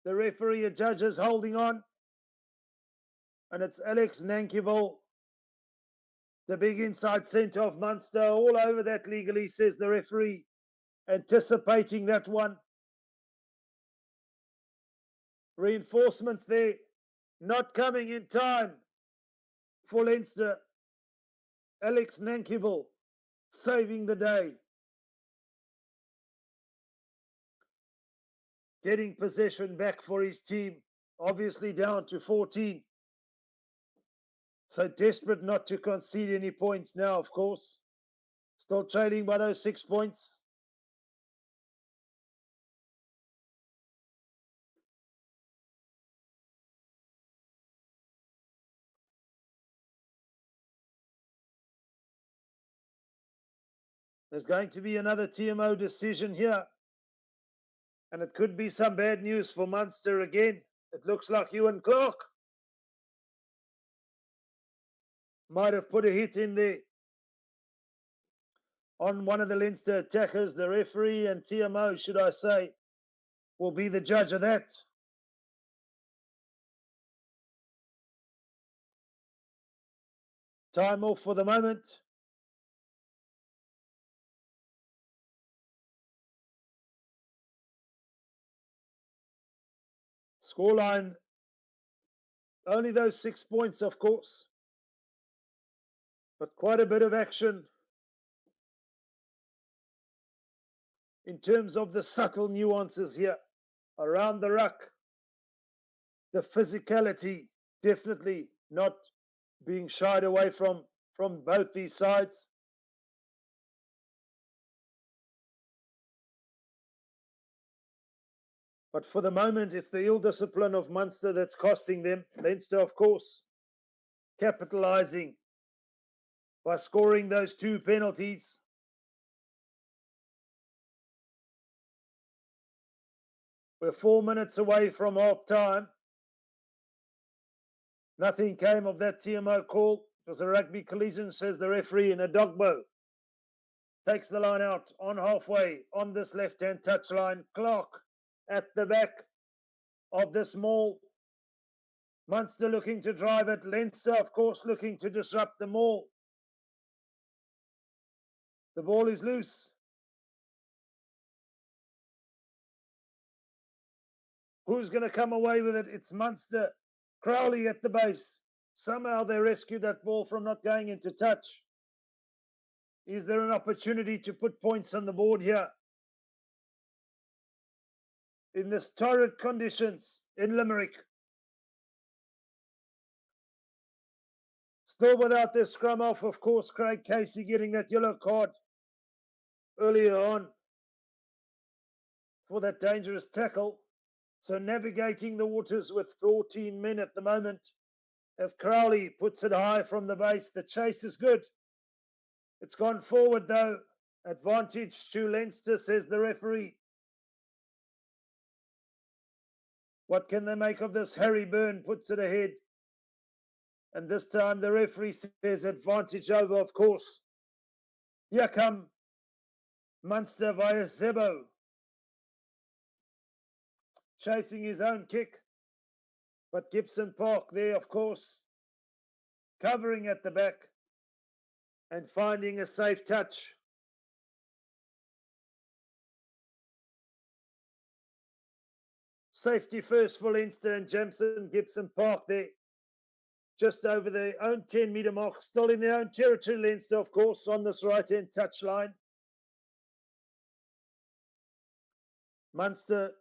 The referee and judges holding on. And it's Alex Nankyville, the big inside centre of Munster, all over that legally, says the referee, anticipating that one. Reinforcements there, not coming in time for Leinster. Alex Nankyville saving the day. Getting possession back for his team, obviously down to 14. So desperate not to concede any points now, of course. Still trailing by those 6 points. There's going to be another TMO decision here. And it could be some bad news for Munster again. It looks like Ewan Clark might have put a hit in there on one of the Leinster attackers. The referee and TMO, should I say, will be the judge of that. Time off for the moment. Scoreline, only those 6 points, of course. But quite a bit of action in terms of the subtle nuances here around the ruck. The physicality definitely not being shied away from both these sides. But for the moment, it's the ill discipline of Munster that's costing them. Leinster, of course, capitalising by scoring those 2 penalties. We're 4 minutes away from half time. Nothing came of that TMO call. It was a rugby collision, says the referee, and a dogbo takes the line out on halfway on this left-hand touchline. Clark at the back of this maul. Munster looking to drive it. Leinster, of course, looking to disrupt the maul. The ball is loose. Who's going to come away with it? It's Munster. Crowley at the base. Somehow they rescue that ball from not going into touch. Is there an opportunity to put points on the board here? In this torrid conditions in Limerick. Still without their scrum off, of course, Craig Casey getting that yellow card earlier on for that dangerous tackle. So navigating the waters with 14 men at the moment as Crowley puts it high from the base. The chase is good. It's gone forward though. Advantage to Leinster, says the referee. What can they make of this? Harry Byrne puts it ahead. And this time the referee says advantage over, of course. Here come Munster via Zebo. Chasing his own kick. But Gibson Park there, of course, covering at the back, and finding a safe touch. Safety first for Leinster and Jameson Gibson Park there. Just over their own 10-metre mark, still in their own territory, Leinster, of course, on this right-hand touch line. Munster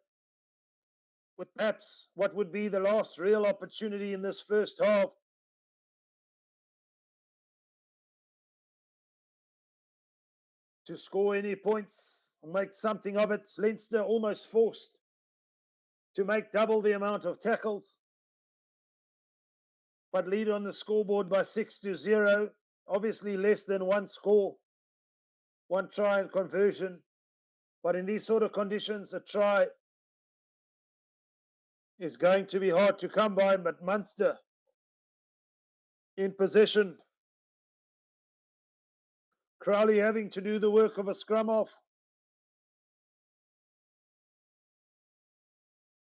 with perhaps what would be the last real opportunity in this first half. To score any points, make something of it. Leinster almost forced to make double the amount of tackles, but lead on the scoreboard by 6-0. Obviously less than one score, one try and conversion. But in these sort of conditions, a try is going to be hard to come by. But Munster in possession. Crowley having to do the work of a scrum off.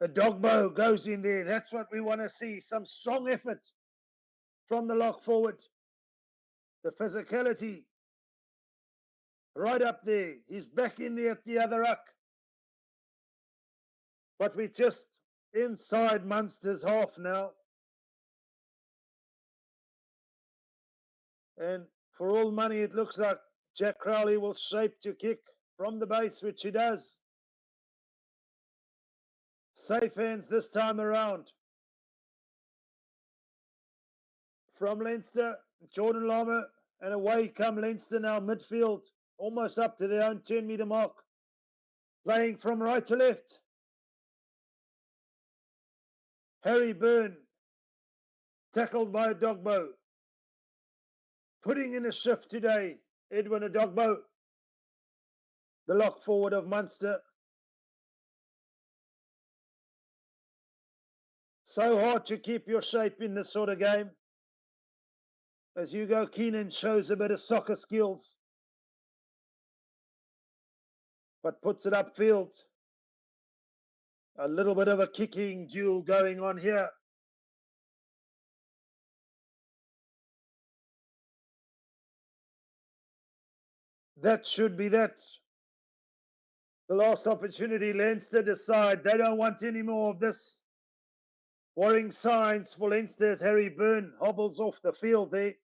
The Dogbo goes in there. That's what we want to see. Some strong effort from the lock forward. The physicality right up there. He's back in there at the other ruck. But we're just inside Munster's half now. And for all money, it looks like Jack Crowley will shape to kick from the base, which he does. Safe hands this time around. From Leinster, Jordan Lama, and away come Leinster now, midfield, almost up to their own 10-metre mark. Playing from right to left. Harry Byrne, tackled by Adogbo. Putting in a shift today, Edwin Adogbo, the lock forward of Munster. So hard to keep your shape in this sort of game. As Hugo Keenan shows a bit of soccer skills, but puts it upfield. A little bit of a kicking duel going on here. That should be that. The last opportunity, Leinster decide they don't want any more of this. Worrying signs for Leinster as Harry Byrne hobbles off the field there.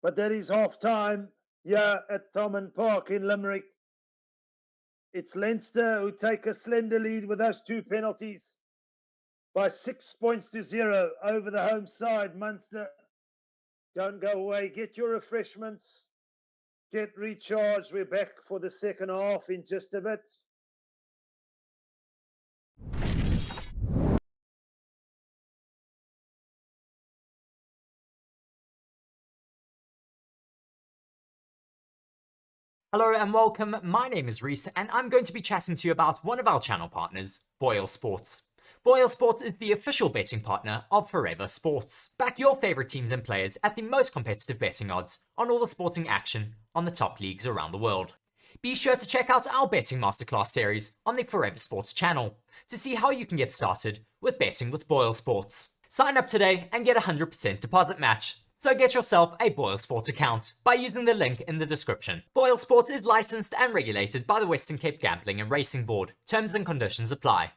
But that is half time here at Thomond Park in Limerick. It's Leinster who take a slender lead with those two penalties by 6-0 over the home side. Munster, don't go away. Get your refreshments. Get recharged. We're back for the second half in just a bit. Hello and welcome, my name is Reese and I'm going to be chatting to you about one of our channel partners, BOYLESPORTS. BOYLESPORTS is the official betting partner of Forever Sports. Back your favourite teams and players at the most competitive betting odds on all the sporting action on the top leagues around the world. Be sure to check out our betting masterclass series on the Forever Sports channel to see how you can get started with betting with BOYLESPORTS. Sign up today and get a 100% deposit match. So get yourself a BOYLESPORTS account by using the link in the description. BOYLESPORTS is licensed and regulated by the Western Cape Gambling and Racing Board. Terms and conditions apply.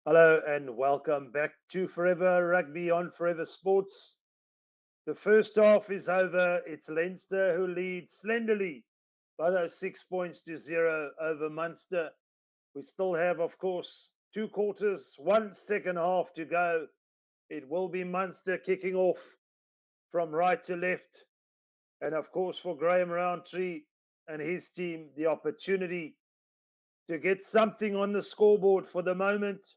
Hello and welcome back to Forever Rugby on Forever Sports. The first half is over. It's Leinster who leads slenderly by those 6 points to 0 over Munster. We still have, of course, 2 quarters, 1 second half to go. It will be Munster kicking off from right to left. And of course, for Graham Roundtree and his team, the opportunity to get something on the scoreboard. For the moment,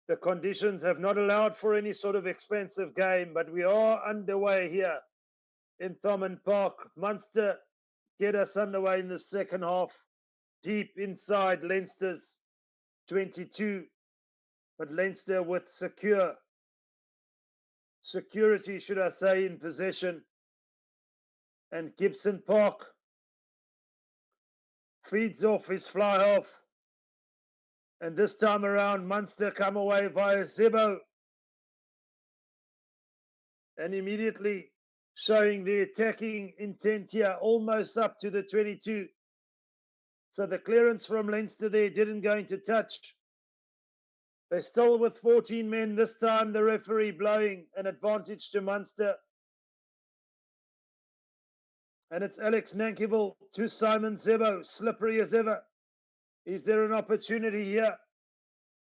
the conditions have not allowed for any sort of expensive game, but we are underway here in Thomond Park. Munster get us underway in the second half, deep inside Leinster's 22, but Leinster with security, should I say, in possession. And Gibson Park feeds off his fly half. And this time around, Munster come away via Zebo. And immediately showing the attacking intent here, almost up to the 22. So the clearance from Leinster there didn't go into touch. They're still with 14 men. This time the referee blowing an advantage to Munster. And it's Alex Nankyville to Simon Zebo, slippery as ever. Is there an opportunity here?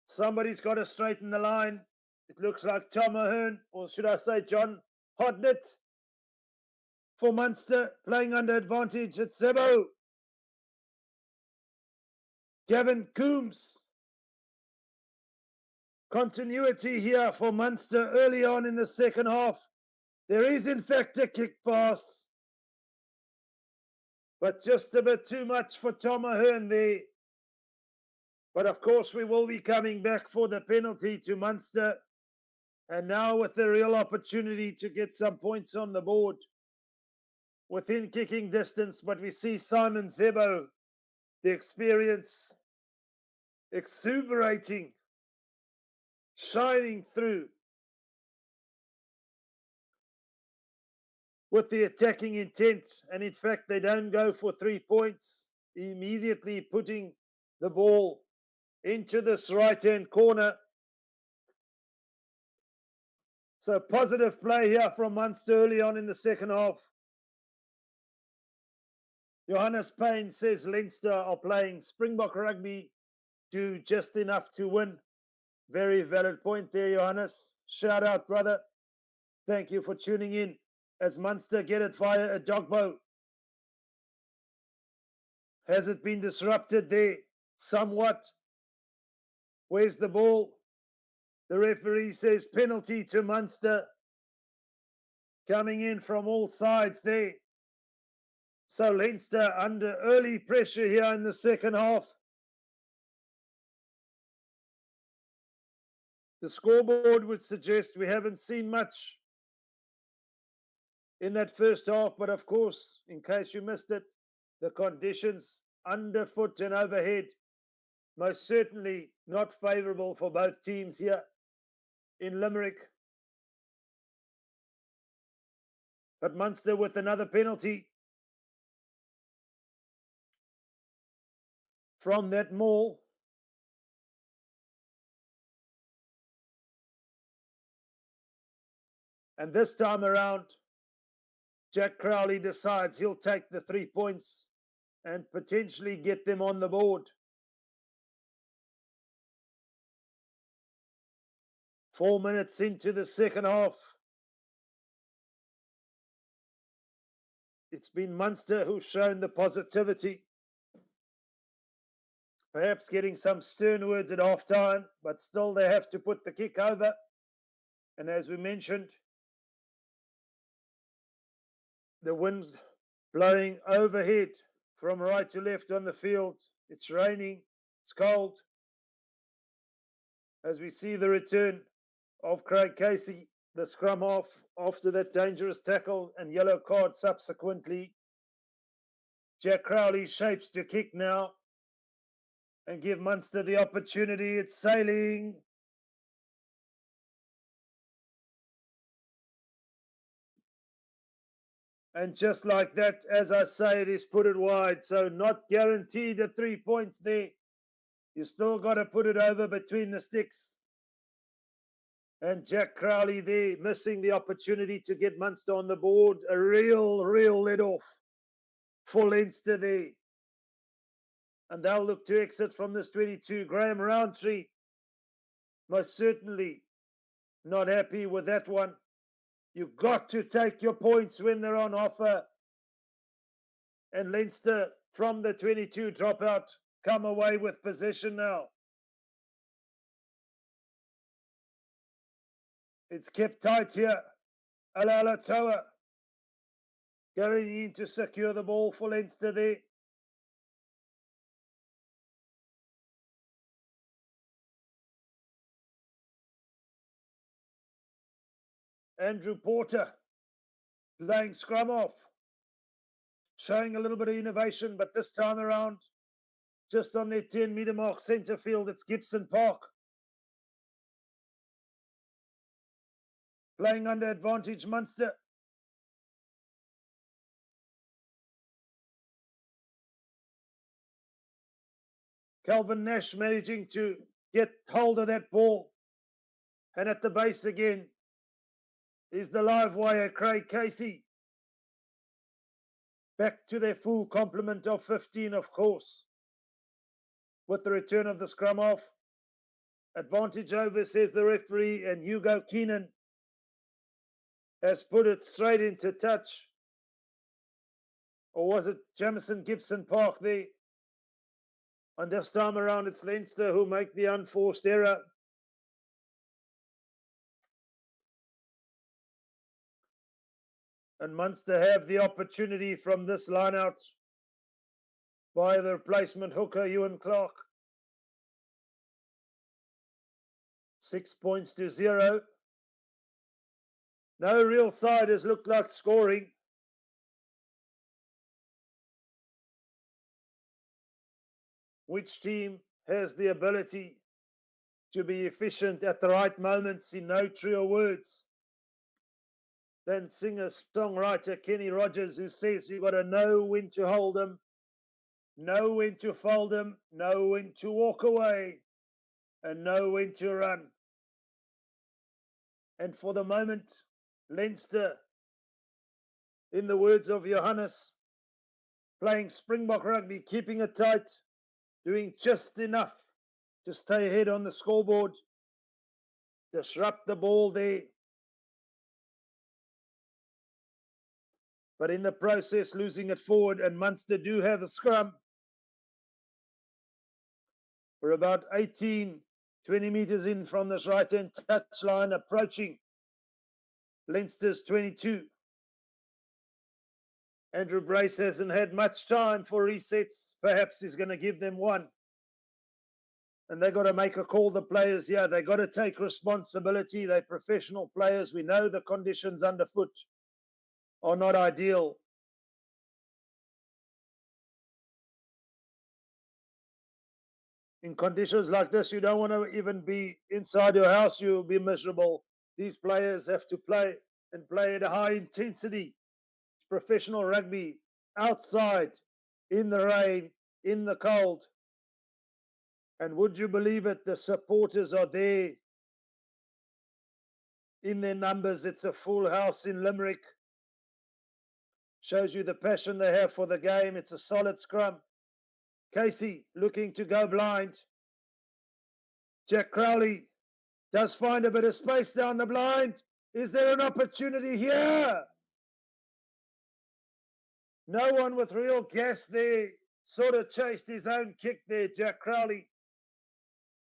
Somebody's got to straighten the line. It looks like Tom Ahern, or should I say John Hodnett, for Munster, playing under advantage at Zebo. Gavin Coombs. Continuity here for Munster early on in the second half. There is in fact a kick pass, but just a bit too much for Tom Ahern there. But of course we will be coming back for the penalty to Munster. And now with the real opportunity to get some points on the board within kicking distance. But we see Simon Zebo, the experience exuberating, shining through with the attacking intent. And in fact, they don't go for 3 points, immediately putting the ball into this right-hand corner. So positive play here from Munster early on in the second half. Johannes Payne says Leinster are playing Springbok rugby, do just enough to win. Very valid point there, Johannes. Shout out, brother. Thank you for tuning in as Munster get it via a Dogbo. Has it been disrupted there somewhat? Where's the ball? The referee says penalty to Munster. Coming in from all sides there. So Leinster under early pressure here in the second half. The scoreboard would suggest we haven't seen much in that first half, but of course, in case you missed it, the conditions underfoot and overhead most certainly not favourable for both teams here in Limerick. But Munster with another penalty from that maul. And this time around, Jack Crowley decides he'll take the 3 points and potentially get them on the board. 4 minutes into the second half. It's been Munster who's shown the positivity. Perhaps getting some stern words at half-time, but still they have to put the kick over. And as we mentioned, the wind blowing overhead from right to left on the field. It's raining, it's cold. As we see the return of Craig Casey, the scrum half, after that dangerous tackle and yellow card subsequently. Jack Crowley shapes to kick now and give Munster the opportunity. It's sailing. And just like that, as I say, it is put it wide. So not guaranteed at 3 points there. You still got to put it over between the sticks. And Jack Crowley there missing the opportunity to get Munster on the board. A real let-off for Leinster there. And they'll look to exit from this 22. Graham Roundtree, most certainly not happy with that one. You've got to take your points when they're on offer. And Leinster, from the 22 dropout, come away with possession now. It's kept tight here. Alala Toa going in to secure the ball for Leinster there. Andrew Porter playing scrum off, showing a little bit of innovation, but this time around, just on their 10-metre mark, centre field, it's Gibson Park. Playing under advantage, Munster. Calvin Nash managing to get hold of that ball. And at the base again is the live wire, Craig Casey. Back to their full complement of 15, of course. With the return of the scrum off. Advantage over, says the referee, and Hugo Keenan has put it straight into touch. Or was it Jamison Gibson Park there? And this time around, it's Leinster who make the unforced error. And Munster have the opportunity from this line out by the replacement hooker, Ewan Clark. 6 points to 0. No real side has looked like scoring. Which team has the ability to be efficient at the right moments, in no truer words than singer-songwriter Kenny Rogers, who says you've got to know when to hold them, know when to fold them, know when to walk away, and know when to run. And for the moment, Leinster, in the words of Johannes, playing Springbok rugby, keeping it tight, doing just enough to stay ahead on the scoreboard, disrupt the ball there, but in the process losing it forward. And Munster do have a scrum. We're about 18, 20 metres in from this right-hand touchline, approaching Leinster's 22. Andrew Brace hasn't had much time for resets. Perhaps he's going to give them one. And they've got to make a call, the players here. They've got to take responsibility. They're professional players. We know the conditions underfoot are not ideal. In conditions like this, you don't want to even be inside your house. You'll be miserable. These players have to play and play at a high intensity. It's professional rugby, outside, in the rain, in the cold. And would you believe it, the supporters are there in their numbers. It's a full house in Limerick. Shows you the passion they have for the game. It's a solid scrum. Casey looking to go blind. Jack Crowley does find a bit of space down the blind. Is there an opportunity here? No one with real gas there. Sort of chased his own kick there, Jack Crowley,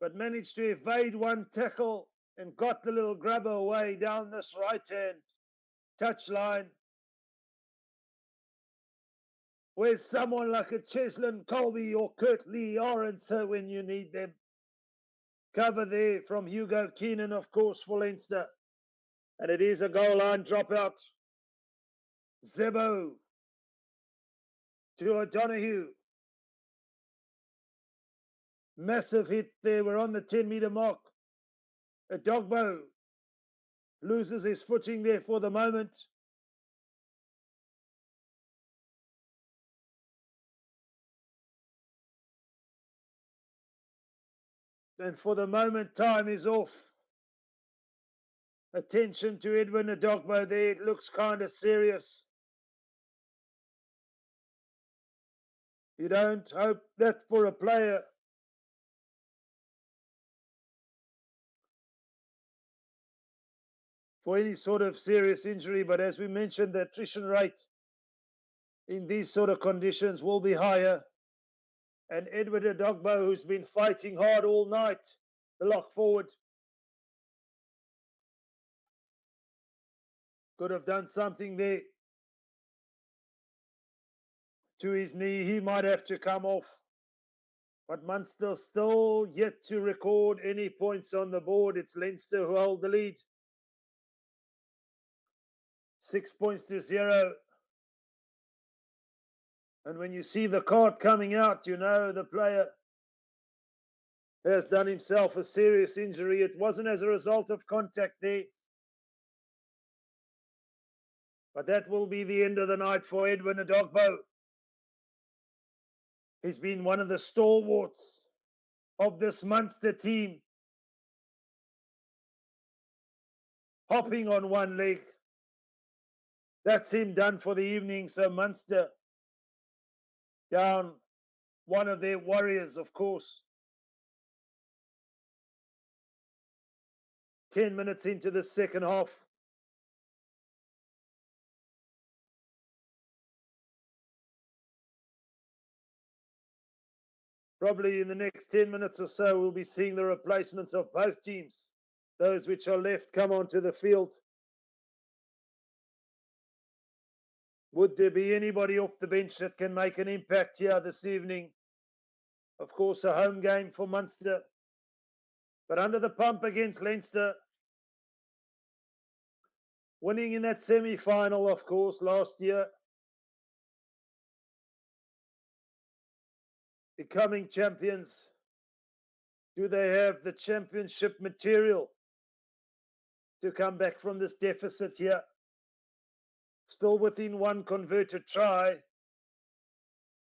but managed to evade one tackle and got the little grabber away down this right-hand touchline. Where's someone like a Cheslin Colby or Kurt Lee Orenser when you need them? Cover there from Hugo Keenan, of course, for Leinster. And it is a goal line dropout. Zebo to O'Donoghue. Massive hit there. We're on the 10-metre mark. Adogbo loses his footing there for the moment. And for the moment, time is off. Attention to Edwin Adogbo there. It looks kind of serious. You don't hope that for a player. For any sort of serious injury, but as we mentioned, the attrition rate in these sort of conditions will be higher. And Edward Adogbo, who's been fighting hard all night, the lock forward, could have done something there to his knee. He might have to come off. But Munster still yet to record any points on the board. It's Leinster who hold the lead. 6 points to 0. And when you see the card coming out, you know the player has done himself a serious injury. It wasn't as a result of contact there. But that will be the end of the night for Edwin Adogbo. He's been one of the stalwarts of this Munster team. Hopping on one leg. That's him done for the evening. So Munster down one of their warriors, of course. 10 minutes into the second half. Probably in the next 10 minutes or so, we'll be seeing the replacements of both teams. Those which are left come onto the field. Would there be anybody off the bench that can make an impact here this evening? Of course, a home game for Munster. But under the pump against Leinster. Winning in that semi-final, of course, last year. Becoming champions. Do they have the championship material to come back from this deficit here? Still within one converted try.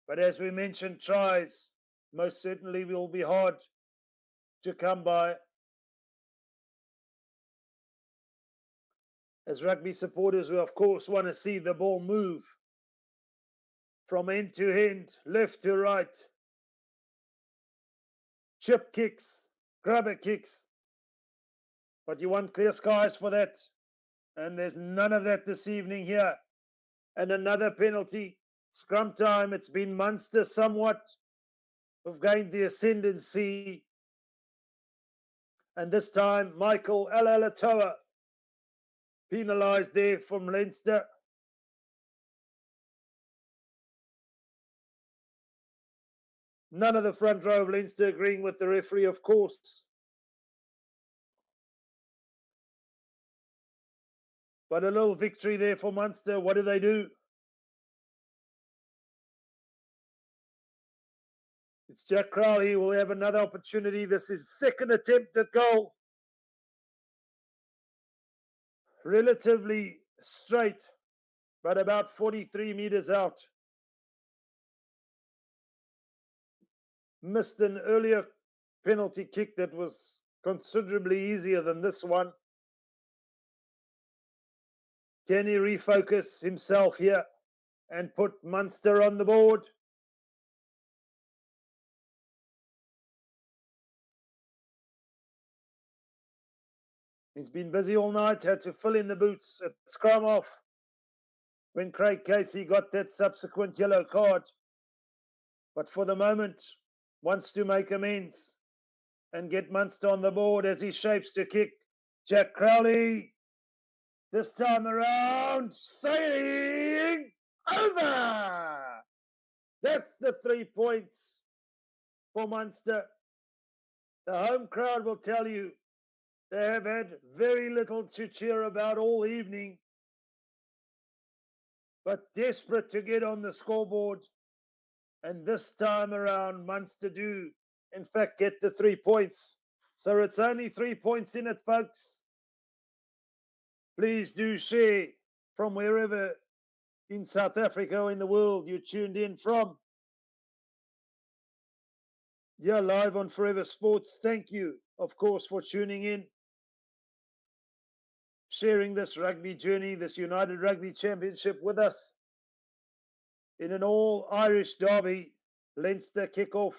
But as we mentioned, tries most certainly will be hard to come by. As rugby supporters, we of course want to see the ball move from end to end, left to right. Chip kicks, grubber kicks. But you want clear skies for that. And there's none of that this evening here. And another penalty. Scrum time. It's been Munster somewhat who've gained the ascendancy. And this time, Michael Alalatoa penalised there from Leinster. None of the front row of Leinster agreeing with the referee, of course. But a little victory there for Munster. What do? It's Jack Crowley who will have another opportunity. This is second attempt at goal. Relatively straight, but about 43 meters out. Missed an earlier penalty kick that was considerably easier than this one. Can he refocus himself here and put Munster on the board? He's been busy all night, had to fill in the boots at scrum off when Craig Casey got that subsequent yellow card. But for the moment, wants to make amends and get Munster on the board as he shapes to kick. Jack Crowley, this time around, sailing over. That's the 3 points for Munster. The home crowd will tell you they have had very little to cheer about all evening, but desperate to get on the scoreboard. And this time around, Munster do, in fact, get the 3 points. So it's only 3 points in it, folks. Please do share from wherever in South Africa or in the world you tuned in from. Yeah, live on Forever Sports. Thank you, of course, for tuning in, sharing this rugby journey, this United Rugby Championship with us in an all-Irish derby. Leinster kickoff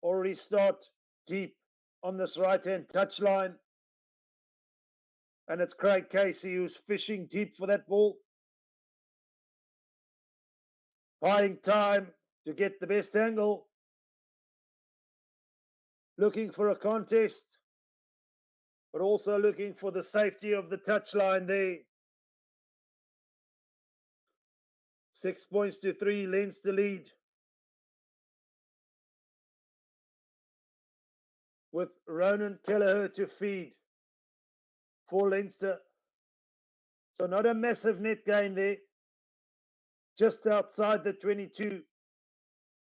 already start deep on this right-hand touchline. And it's Craig Casey who's fishing deep for that ball. Buying time to get the best angle. Looking for a contest, but also looking for the safety of the touchline there. 6 points to 3, Leinster lead. With Ronan Kelleher to feed for Leinster. So not a massive net gain there. Just outside the 22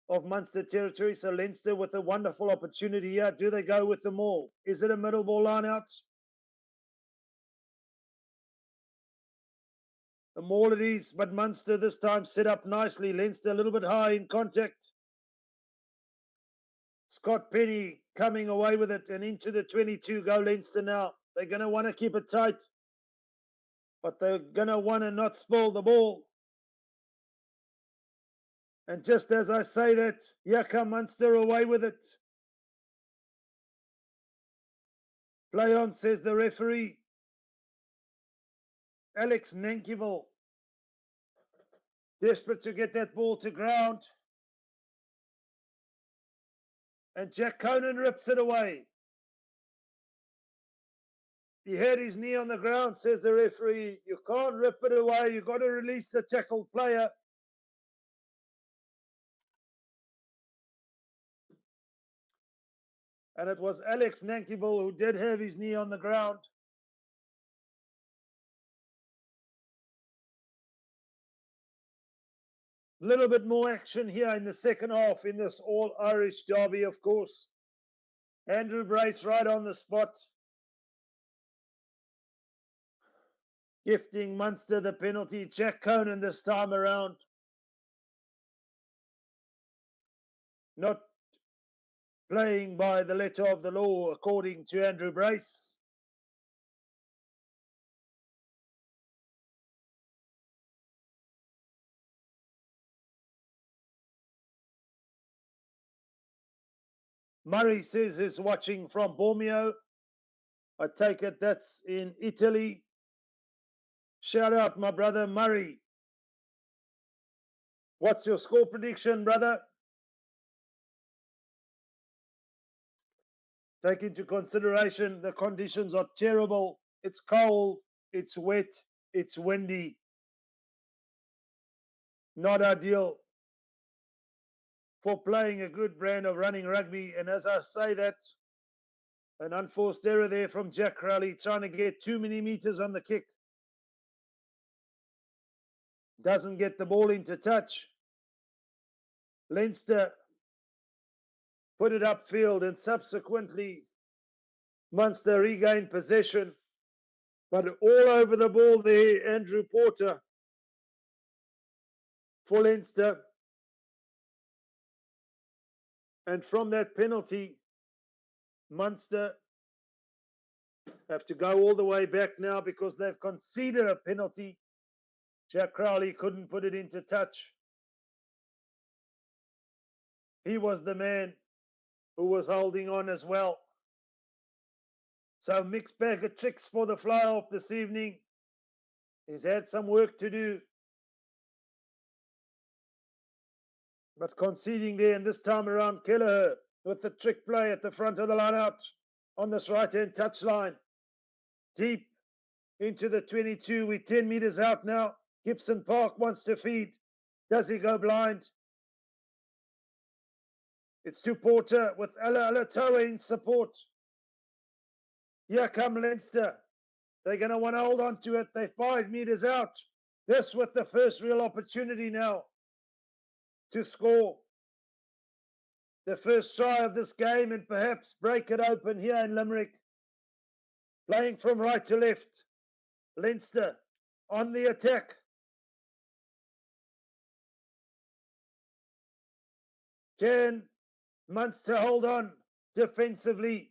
of Munster territory. So Leinster with a wonderful opportunity here. Do they go with the maul? Is it a middle ball line out? A maul it is, but Munster this time set up nicely. Leinster a little bit high in contact. Scott Penny coming away with it and into the 22. Go Leinster now. They're going to want to keep it tight, but they're going to want to not spoil the ball. And just as I say that, here come Munster away with it. Play on, says the referee. Alex Nankyville, desperate to get that ball to ground. And Jack Conan rips it away. He had his knee on the ground, says the referee. You can't rip it away. You've got to release the tackled player. And it was Alex Nankyville who did have his knee on the ground. A little bit more action here in the second half in this all-Irish derby, of course. Andrew Brace right on the spot. Gifting Munster the penalty. Jack Conan this time around. Not playing by the letter of the law, according to Andrew Brace. Murray says he's watching from Bormio. I take it that's in Italy. Shout out, my brother Murray. What's your score prediction, brother? Take into consideration the conditions are terrible. It's cold, it's wet, it's windy. Not ideal for playing a good brand of running rugby. And as I say that, an unforced error there from Jack Crowley, trying to get too many meters on the kick. Doesn't get the ball into touch. Leinster put it upfield and subsequently Munster regained possession. But all over the ball there, Andrew Porter for Leinster. And from that penalty, Munster have to go all the way back now because they've conceded a penalty. Jack Crowley couldn't put it into touch. He was the man who was holding on as well. So mixed bag of tricks for the fly-off this evening. He's had some work to do. But conceding there, and this time around Kelleher with the trick play at the front of the line-out on this right-hand touchline. Deep into the 22. We're 10 meters out now. Gibson Park wants to feed. Does he go blind? It's to Porter with Ala Alatoa in support. Here come Leinster. They're going to want to hold on to it. They're 5 meters out. This with the first real opportunity now to score the first try of this game and perhaps break it open here in Limerick. Playing from right to left. Leinster on the attack. Can Munster hold on defensively.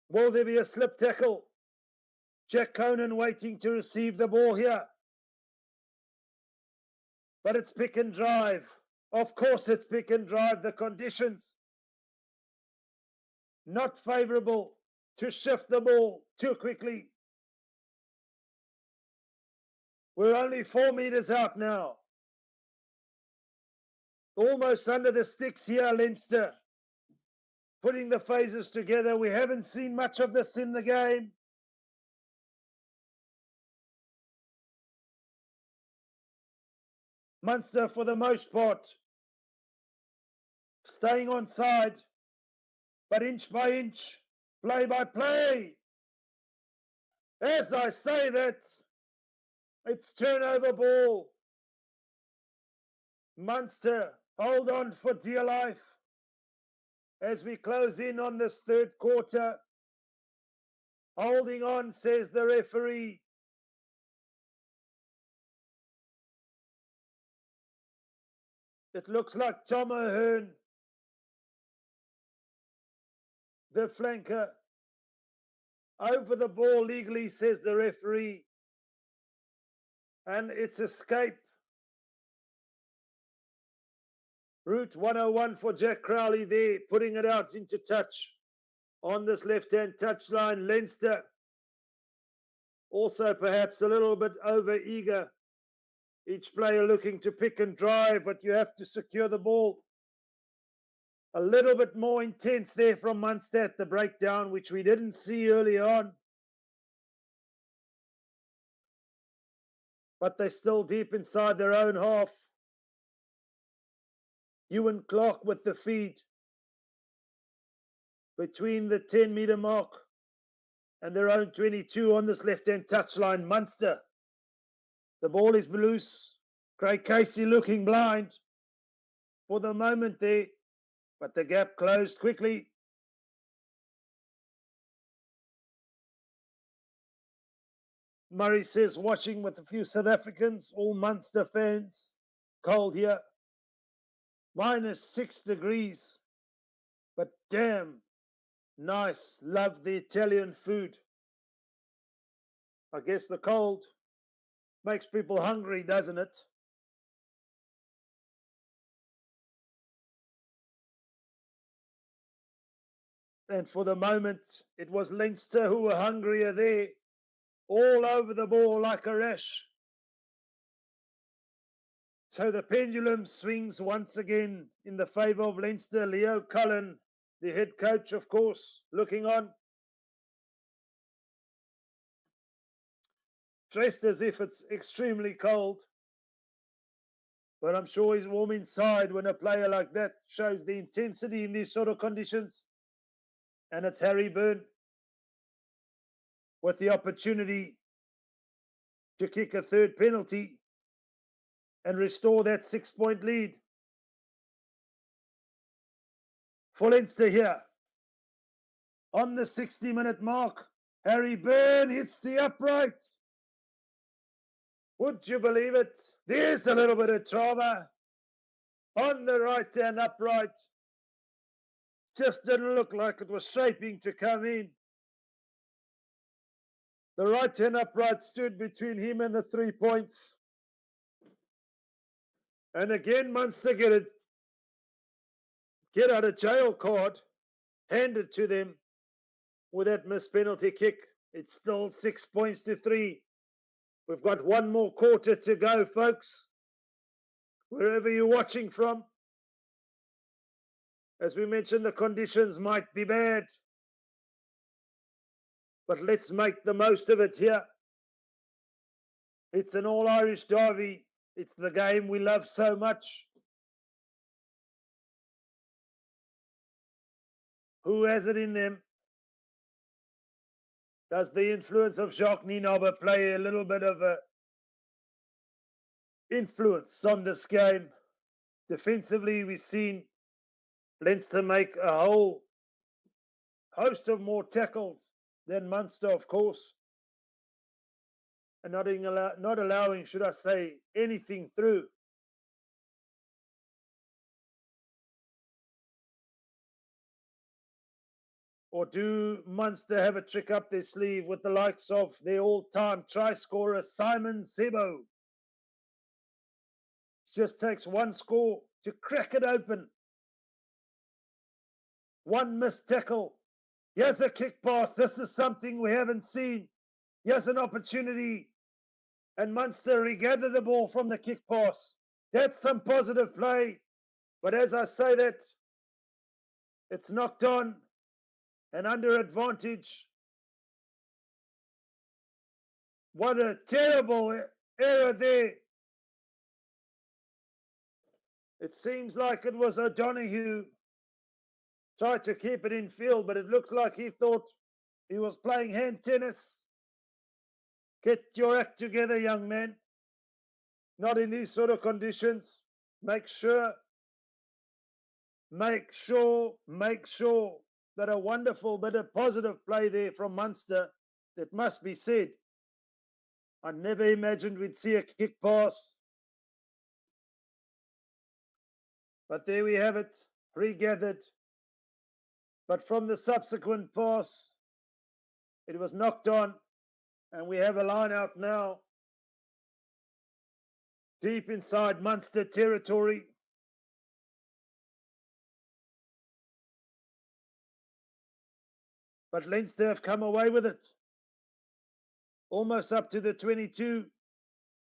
Will there be a slip tackle? Jack Conan waiting to receive the ball here. But it's pick and drive. Of course it's pick and drive. The conditions not favourable to shift the ball too quickly. We're only 4 meters out now. Almost under the sticks here, Leinster. Putting the phases together. We haven't seen much of this in the game. Munster, for the most part, staying on side, but inch by inch, play by play. As I say that, it's turnover ball. Munster, hold on for dear life as we close in on this third quarter. Holding on, says the referee. It looks like Tom O'Hearn, the flanker, over the ball legally, says the referee. And it's escape. Route 101 for Jack Crowley there, putting it out into touch on this left-hand touchline. Leinster also perhaps a little bit over-eager. Each player looking to pick and drive, but you have to secure the ball. A little bit more intense there from Munster at the breakdown, which we didn't see early on. But they're still deep inside their own half. Ewan Clark with the feed between the 10-meter mark and their own 22 on this left-hand touchline. Munster. The ball is loose. Craig Casey looking blind for the moment there, but the gap closed quickly. Murray says, watching with a few South Africans, all Munster fans. Cold here. -6 degrees. But damn, nice. Love the Italian food. I guess the cold makes people hungry, doesn't it? And for the moment, it was Leinster who were hungrier there, all over the ball like a rash. So the pendulum swings once again in the favour of Leinster. Leo Cullen, the head coach, of course, looking on. Dressed as if it's extremely cold. But I'm sure he's warm inside when a player like that shows the intensity in these sort of conditions. And it's Harry Byrne with the opportunity to kick a third penalty and restore that 6-point lead. For Leinster here, on the 60-minute mark, Harry Byrne hits the upright. Would you believe it? There's a little bit of trauma on the right-hand upright. Just didn't look like it was shaping to come in. The right-hand upright stood between him and the 3 points. And again, Munster get out of jail card handed to them with that missed penalty kick. It's still 6 points to 3. We've got one more quarter to go, folks. Wherever you're watching from. As we mentioned, the conditions might be bad. But let's make the most of it here. It's an all-Irish derby. It's the game we love so much. Who has it in them? Does the influence of Jacques Nienaber play a little bit of a influence on this game? Defensively, we've seen Leinster make a whole host of more tackles than Munster, of course. And not allowing, should I say, anything through. Or do Munster have a trick up their sleeve with the likes of their all-time try scorer, Simon Sebo? Just takes one score to crack it open. One missed tackle. Here's a kick pass. This is something we haven't seen. Here's an opportunity. And Munster regather the ball from the kick pass. That's some positive play. But as I say that, it's knocked on and under advantage. What a terrible error there. It seems like it was O'Donoghue tried to keep it in field, but it looks like he thought he was playing hand tennis. Get your act together, young man. Not in these sort of conditions. Make sure that a wonderful bit of positive play there from Munster. That must be said. I never imagined we'd see a kick pass. But there we have it, regathered. But from the subsequent pass, it was knocked on, and we have a line out now, deep inside Munster territory. But Leinster have come away with it, almost up to the 22,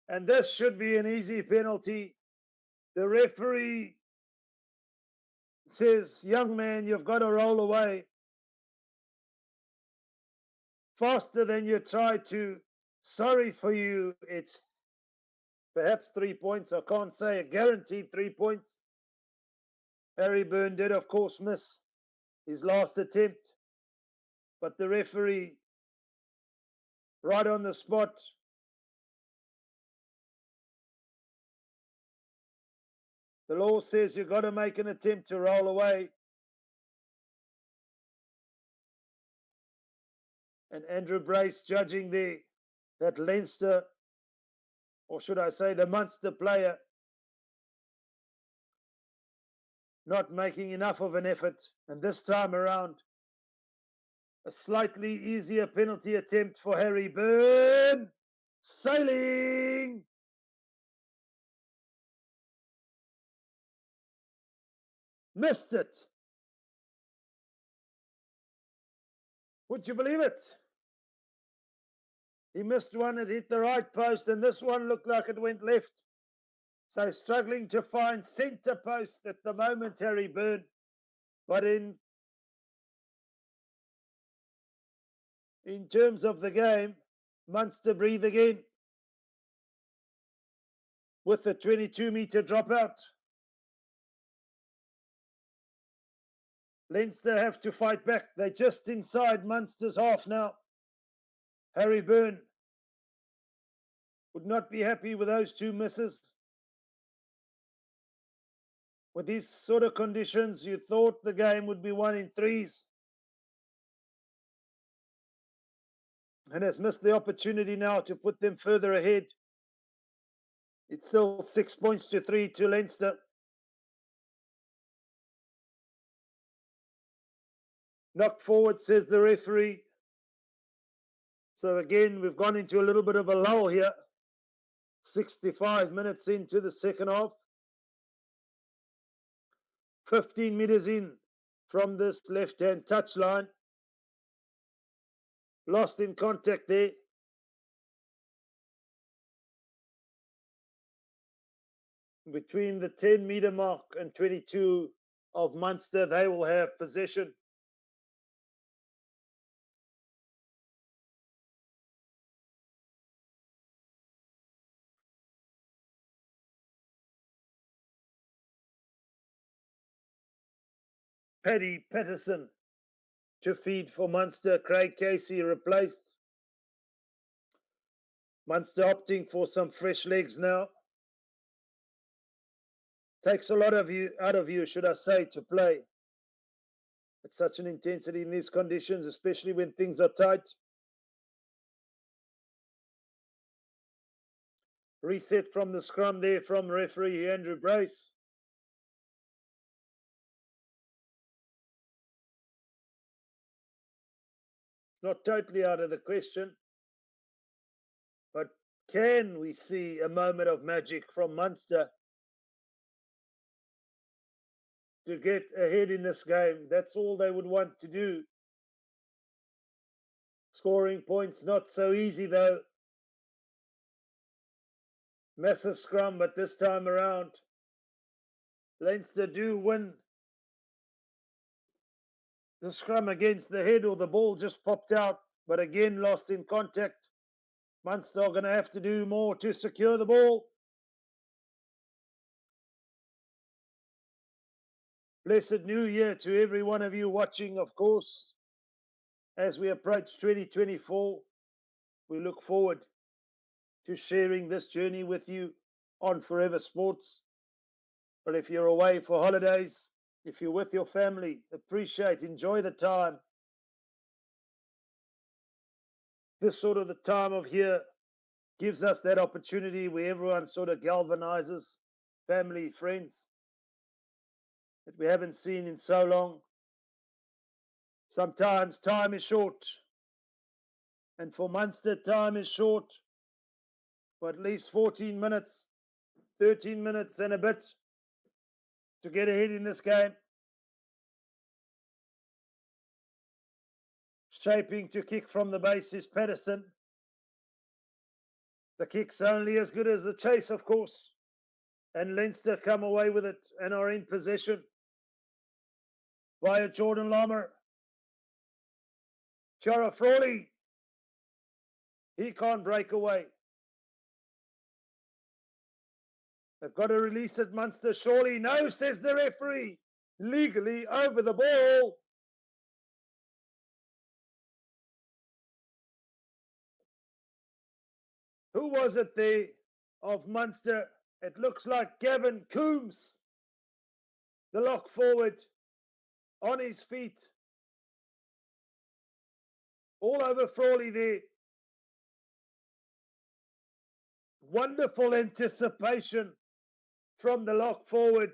and this should be an easy penalty. The referee says, young man, you've got to roll away faster than you tried to. Sorry for you. It's perhaps 3 points. I can't say a guaranteed 3 points. Harry Byrne did, of course, miss his last attempt. But the referee, right on the spot, the law says you've got to make an attempt to roll away. And Andrew Brace judging there that Leinster, or should I say the Munster player, not making enough of an effort. And this time around, a slightly easier penalty attempt for Harry Byrne. Sailing! Missed it. Would you believe it? He missed one, it hit the right post, and this one looked like it went left. So struggling to find centre post at the moment, Harry Byrne. But in terms of the game, Munster breathe again with the 22-metre dropout. Leinster have to fight back. They're just inside Munster's half now. Harry Byrne would not be happy with those two misses. With these sort of conditions, you thought the game would be won in threes. And has missed the opportunity now to put them further ahead. It's still 6 points to 3 to Leinster. Knocked forward, says the referee. So again, we've gone into a little bit of a lull here. 65 minutes into the second half. 15 metres in from this left-hand touchline. Lost in contact there. Between the 10-metre mark and 22 of Munster, they will have possession. Paddy Patterson to feed for Munster. Craig Casey replaced. Munster opting for some fresh legs now. Takes a lot of you out of you, should I say, to play at such an intensity in these conditions, especially when things are tight. Reset from the scrum there from referee Andrew Brace. not totally out of the question. But can we see a moment of magic from Munster to get ahead in this game? That's all they would want to do. Scoring points, not so easy though. Massive scrum, but this time around, Leinster do win the scrum against the head, or the ball just popped out, but again lost in contact. Munster are going to have to do more to secure the ball. Blessed New Year to every one of you watching, of course. As we approach 2024, we look forward to sharing this journey with you on Forever Sports. But if you're away for holidays, if you're with your family, enjoy the time. This sort of the time of year gives us that opportunity where everyone sort of galvanizes, family, friends, that we haven't seen in so long. Sometimes time is short, and for Munster, time is short, for at least 14 minutes, 13 minutes and a bit to get ahead in this game. Shaping to kick from the base is Patterson. The kick's only as good as the chase, of course, and Leinster come away with it and are in possession via Jordan Larmour. Chara Frawley, he can't break away. They've got to release it, Munster, surely. No, says the referee. Legally over the ball. Who was it there of Munster? It looks like Gavin Coombs, the lock forward, on his feet. All over Frawley there. Wonderful anticipation from the lock forward.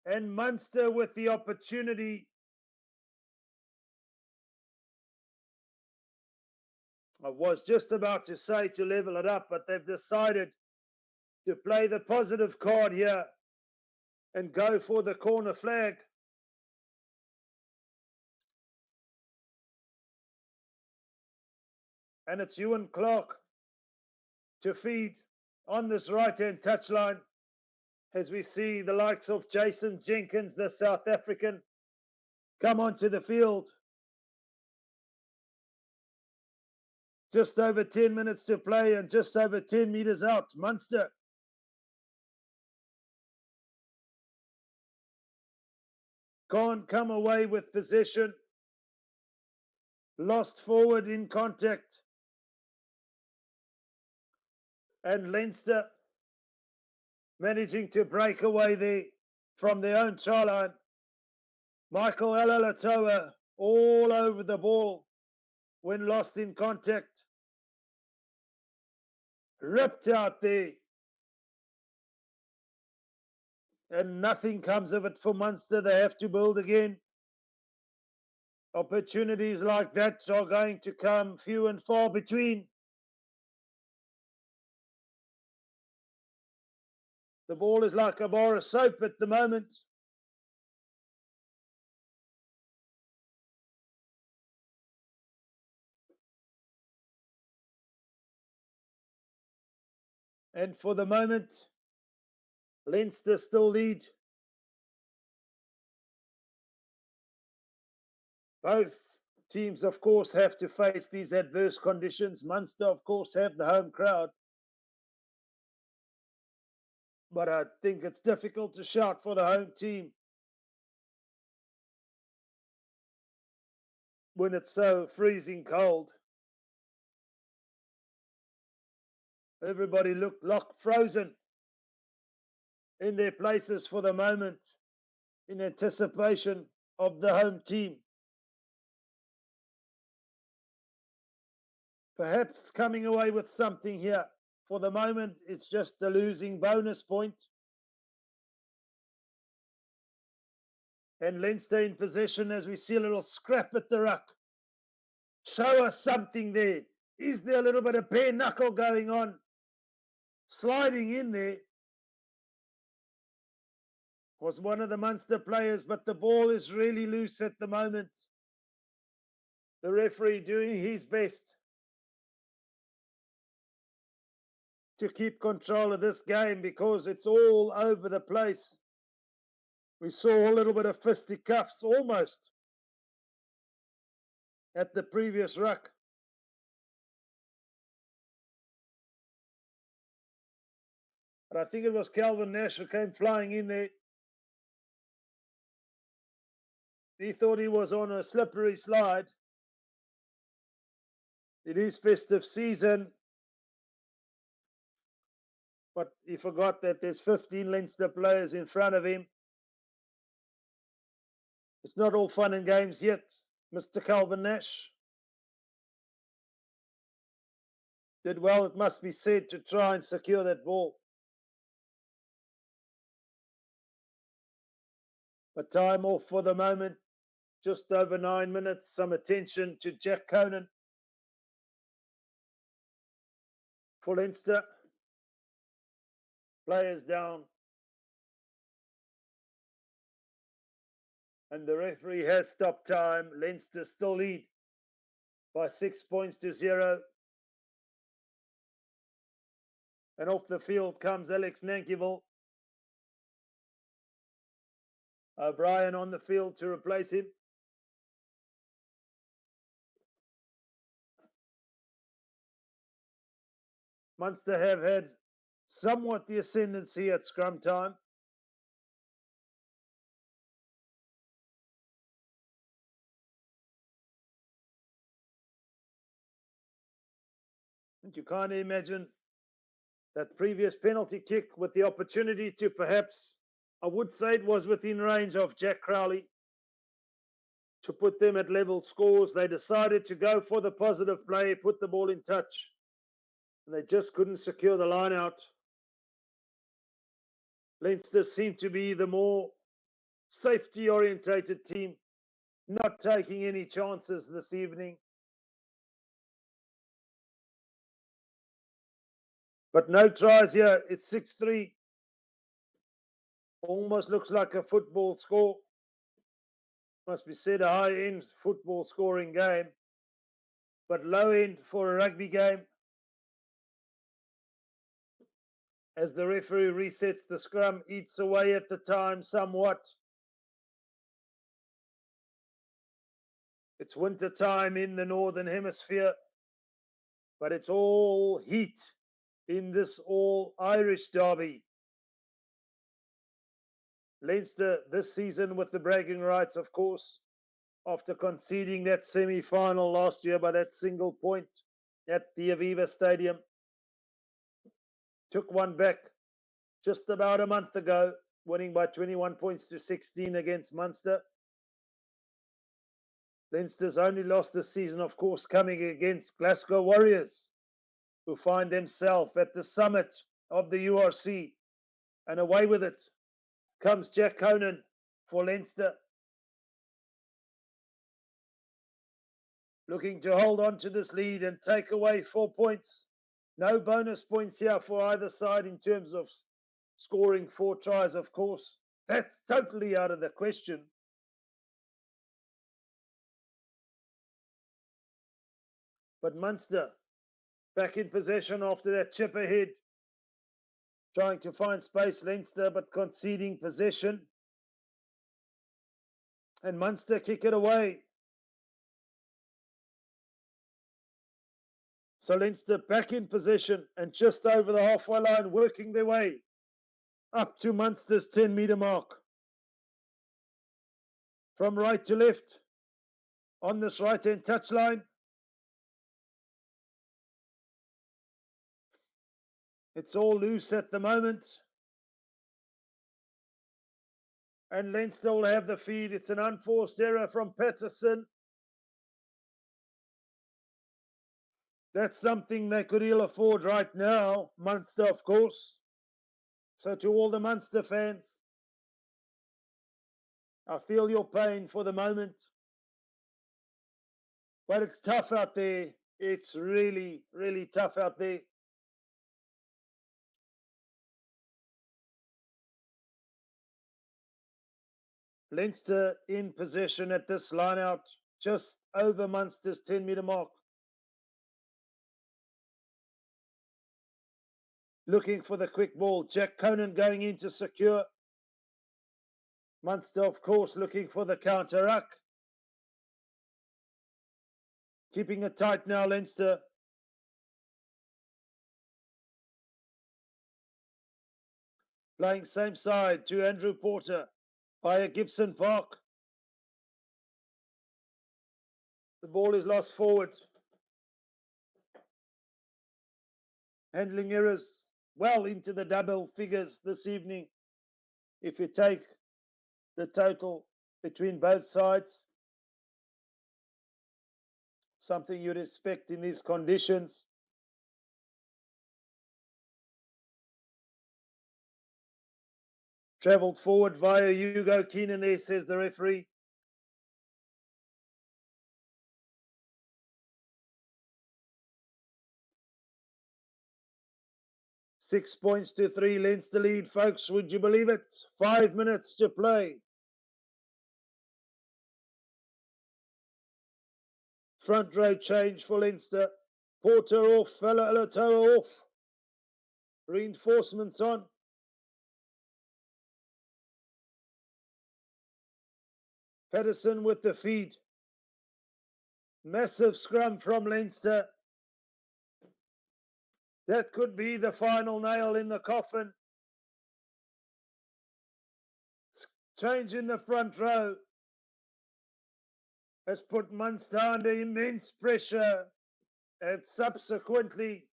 And Munster with the opportunity. I was just about to say to level it up, but they've decided to play the positive card here and go for the corner flag. And it's Ewan Clark to feed on this right-hand touchline as we see the likes of Jason Jenkins, the South African, come onto the field. Just over 10 minutes to play and just over 10 meters out. Munster can't come away with possession. Lost forward in contact. And Leinster managing to break away there from their own try line. Michael Alalatoa all over the ball when lost in contact. Ripped out there. And nothing comes of it for Munster. They have to build again. Opportunities like that are going to come few and far between. The ball is like a bar of soap at the moment. And for the moment, Leinster still lead. Both teams, of course, have to face these adverse conditions. Munster, of course, have the home crowd. But I think it's difficult to shout for the home team when it's so freezing cold. Everybody looked locked, frozen in their places for the moment in anticipation of the home team. Perhaps coming away with something here. For the moment, it's just a losing bonus point. And Leinster in possession as we see a little scrap at the ruck. Show us something there. Is there a little bit of bare knuckle going on? Sliding in there was one of the Munster players, but the ball is really loose at the moment. The referee doing his best to keep control of this game because it's all over the place. We saw a little bit of fisticuffs almost at the previous ruck. But I think it was Calvin Nash who came flying in there. He thought he was on a slippery slide. It is festive season. But he forgot that there's 15 Leinster players in front of him. It's not all fun and games yet, Mr. Calvin Nash. Did well, it must be said, to try and secure that ball. But time off for the moment. Just over 9 minutes. Some attention to Jack Conan for Leinster. Players down. And the referee has stopped time. Leinster still lead by 6 points to 0. And off the field comes Alex Nankyville. O'Brien on the field to replace him. Munster have had somewhat the ascendancy at scrum time. And you can't imagine that previous penalty kick with the opportunity to perhaps, I would say it was within range of Jack Crowley, to put them at level scores. They decided to go for the positive play, put the ball in touch, and they just couldn't secure the line out. Leinster seemed to be the more safety-orientated team, not taking any chances this evening. But no tries here. It's 6-3. Almost looks like a football score. Must be said, a high-end football scoring game, but low-end for a rugby game. As the referee resets the scrum, eats away at the time somewhat. It's winter time in the Northern Hemisphere, but it's all heat in this all-Irish derby. Leinster this season with the bragging rights, of course, after conceding that semi-final last year by that single point at the Aviva Stadium. Took one back just about a month ago, winning by 21 points to 16 against Munster. Leinster's only loss this season, of course, coming against Glasgow Warriors, who find themselves at the summit of the URC. And away with it comes Jack Conan for Leinster. Looking to hold on to this lead and take away 4 points. No bonus points here for either side in terms of scoring 4 tries, of course. That's totally out of the question. But Munster back in possession after that chip ahead. Trying to find space, Leinster, but conceding possession. And Munster kick it away. So Leinster back in possession and just over the halfway line, working their way up to Munster's 10-metre mark. From right to left on this right-hand touchline. It's all loose at the moment. And Leinster will have the feed. It's an unforced error from Patterson. That's something they could ill afford right now. Munster, of course. So to all the Munster fans, I feel your pain for the moment. But it's tough out there. It's really, really tough out there. Leinster in possession at this line out, just over Munster's 10-metre mark. Looking for the quick ball. Jack Conan going in to secure. Munster, of course, looking for the counter-ruck. Keeping it tight now, Leinster. Playing same side to Andrew Porter via Gibson Park. The ball is lost forward. Handling errors well into the double figures this evening. If you take the total between both sides, something you'd expect in these conditions. Travelled forward via Hugo Keenan there, says the referee. Six points to 3, Leinster lead, folks. Would you believe it? 5 minutes to play. Front row change for Leinster. Porter off, Alatoa off. Reinforcements on. Patterson with the feed. Massive scrum from Leinster. That could be the final nail in the coffin. Change in the front row has put Munster under immense pressure and subsequently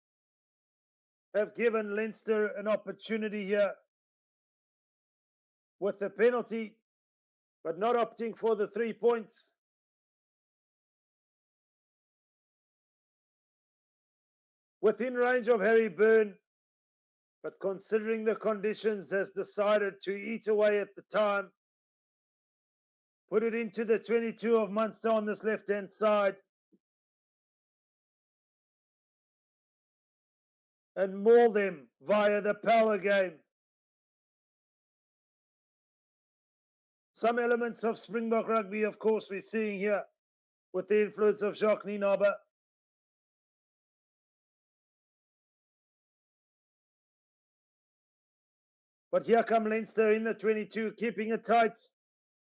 have given Leinster an opportunity here with the penalty, but not opting for the 3 points. Within range of Harry Byrne, but considering the conditions, has decided to eat away at the time. Put it into the 22 of Munster on this left-hand side. And maul them via the power game. Some elements of Springbok rugby, of course, we're seeing here with the influence of Jacques Nienaber. But here come Leinster in the 22, keeping it tight.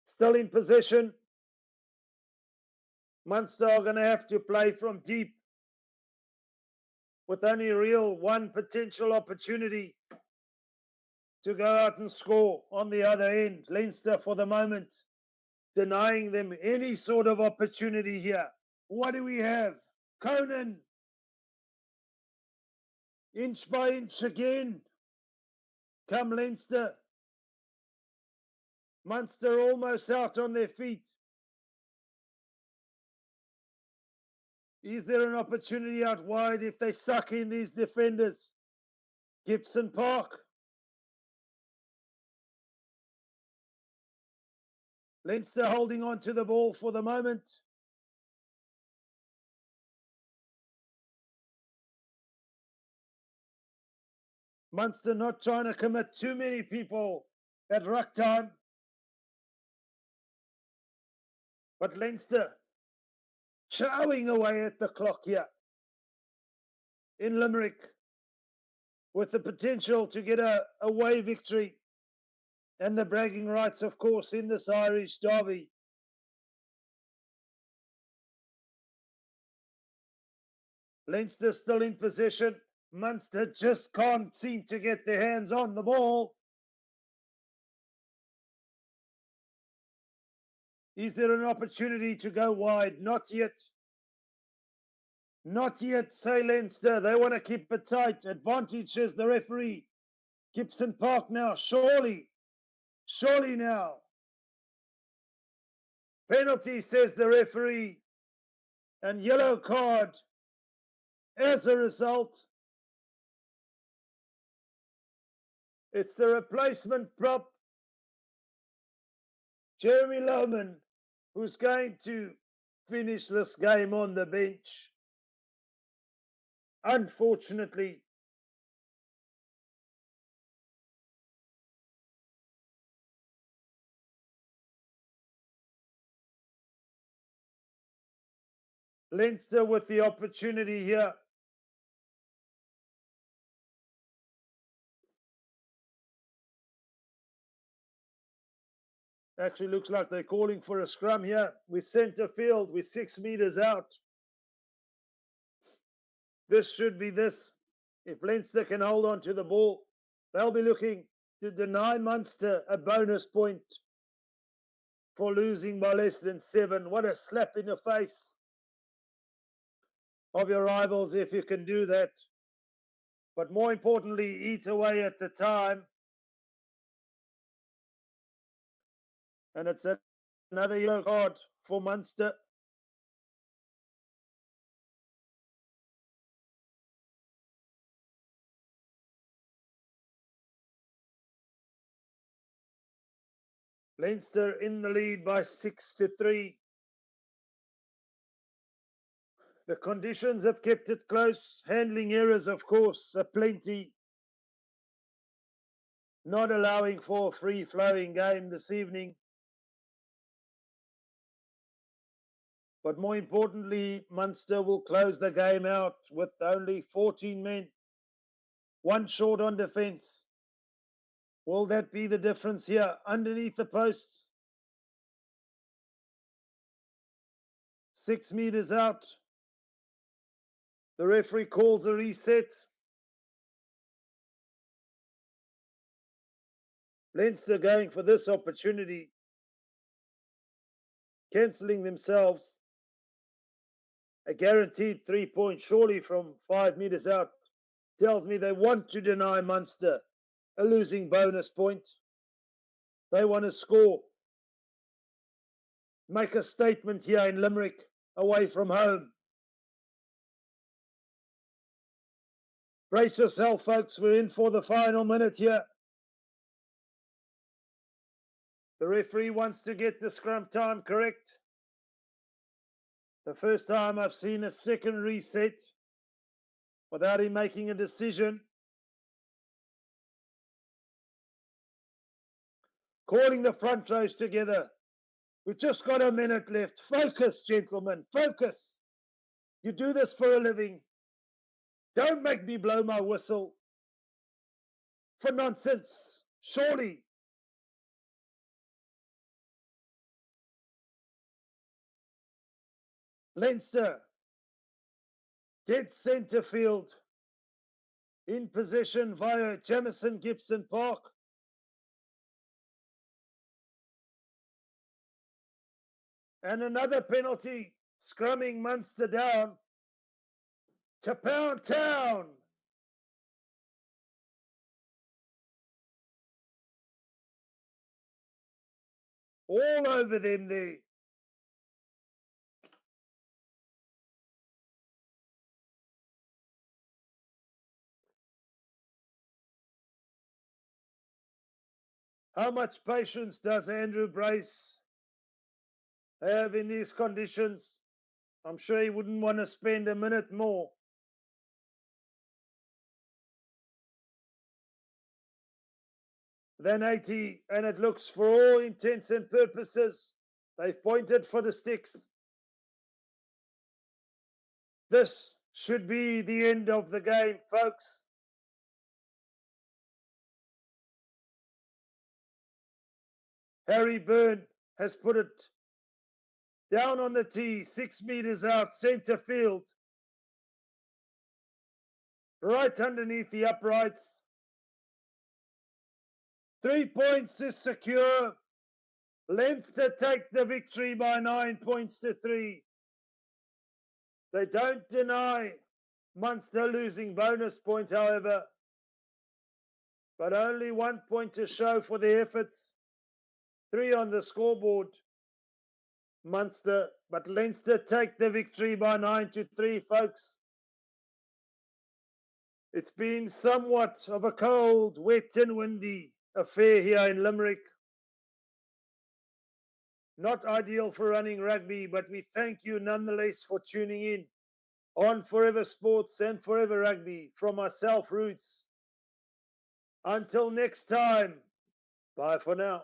Still in possession. Munster are going to have to play from deep with only real one potential opportunity to go out and score on the other end. Leinster, for the moment, denying them any sort of opportunity here. What do we have? Conan. Inch by inch again. Come Leinster. Munster almost out on their feet. Is there an opportunity out wide if they suck in these defenders? Gibson Park. Leinster holding on to the ball for the moment. Munster not trying to commit too many people at ruck time. But Leinster chowing away at the clock here in Limerick with the potential to get a away victory and the bragging rights, of course, in this Irish derby. Leinster still in possession. Munster just can't seem to get their hands on the ball. Is there an opportunity to go wide? Not yet. Not yet, say Leinster. They want to keep it tight. Advantage, says the referee. Gibson Park now, surely. Surely now. Penalty, says the referee. And yellow card as a result. It's the replacement prop, Jeremy Lohman, who's going to finish this game on the bench. Unfortunately, Leinster with the opportunity here. Actually looks like they're calling for a scrum here. We centre field, we're 6 meters out. This should be this. If Leinster can hold on to the ball, they'll be looking to deny Munster a bonus point for losing by less than 7. What a slap in the face of your rivals if you can do that. But more importantly, eat away at the time. And it's another yellow card for Munster. Leinster in the lead by 6-3. The conditions have kept it close. Handling errors, of course, aplenty. Not allowing for a free-flowing game this evening. But more importantly, Munster will close the game out with only 14 men. 1 short on defence. Will that be the difference here underneath the posts? 6 meters out. The referee calls a reset. Leinster going for this opportunity. Cancelling themselves. A guaranteed 3 points surely from 5 meters out. Tells me they want to deny Munster a losing bonus point. They want to score. Make a statement here in Limerick, away from home. Brace yourself, folks. We're in for the final minute here. The referee wants to get the scrum time correct. The first time I've seen a second reset without him making a decision. Calling the front rows together. We've just got a minute left. Focus, gentlemen, focus. You do this for a living. Don't make me blow my whistle for nonsense, surely. Leinster, dead centre field, in possession via Jamison Gibson Park. And another penalty, scrumming Munster down to Pound Town. All over them there. How much patience does Andrew Brace have in these conditions? I'm sure he wouldn't want to spend a minute more. Than 80, and it looks, for all intents and purposes, they've pointed for the sticks. This should be the end of the game, folks. Harry Byrne has put it down on the tee, 6 meters out, centre field. Right underneath the uprights. 3 points is secure. Leinster take the victory by 9 points to 3. They don't deny Munster losing bonus point, however, but only 1 point to show for the efforts. 3 on the scoreboard. Munster, but Leinster take the victory by 9-3, folks. It's been somewhat of a cold, wet and windy affair here in Limerick. Not ideal for running rugby, but we thank you nonetheless for tuning in on Forever Sports and Forever Rugby. From myself, Roots. Until next time, bye for now.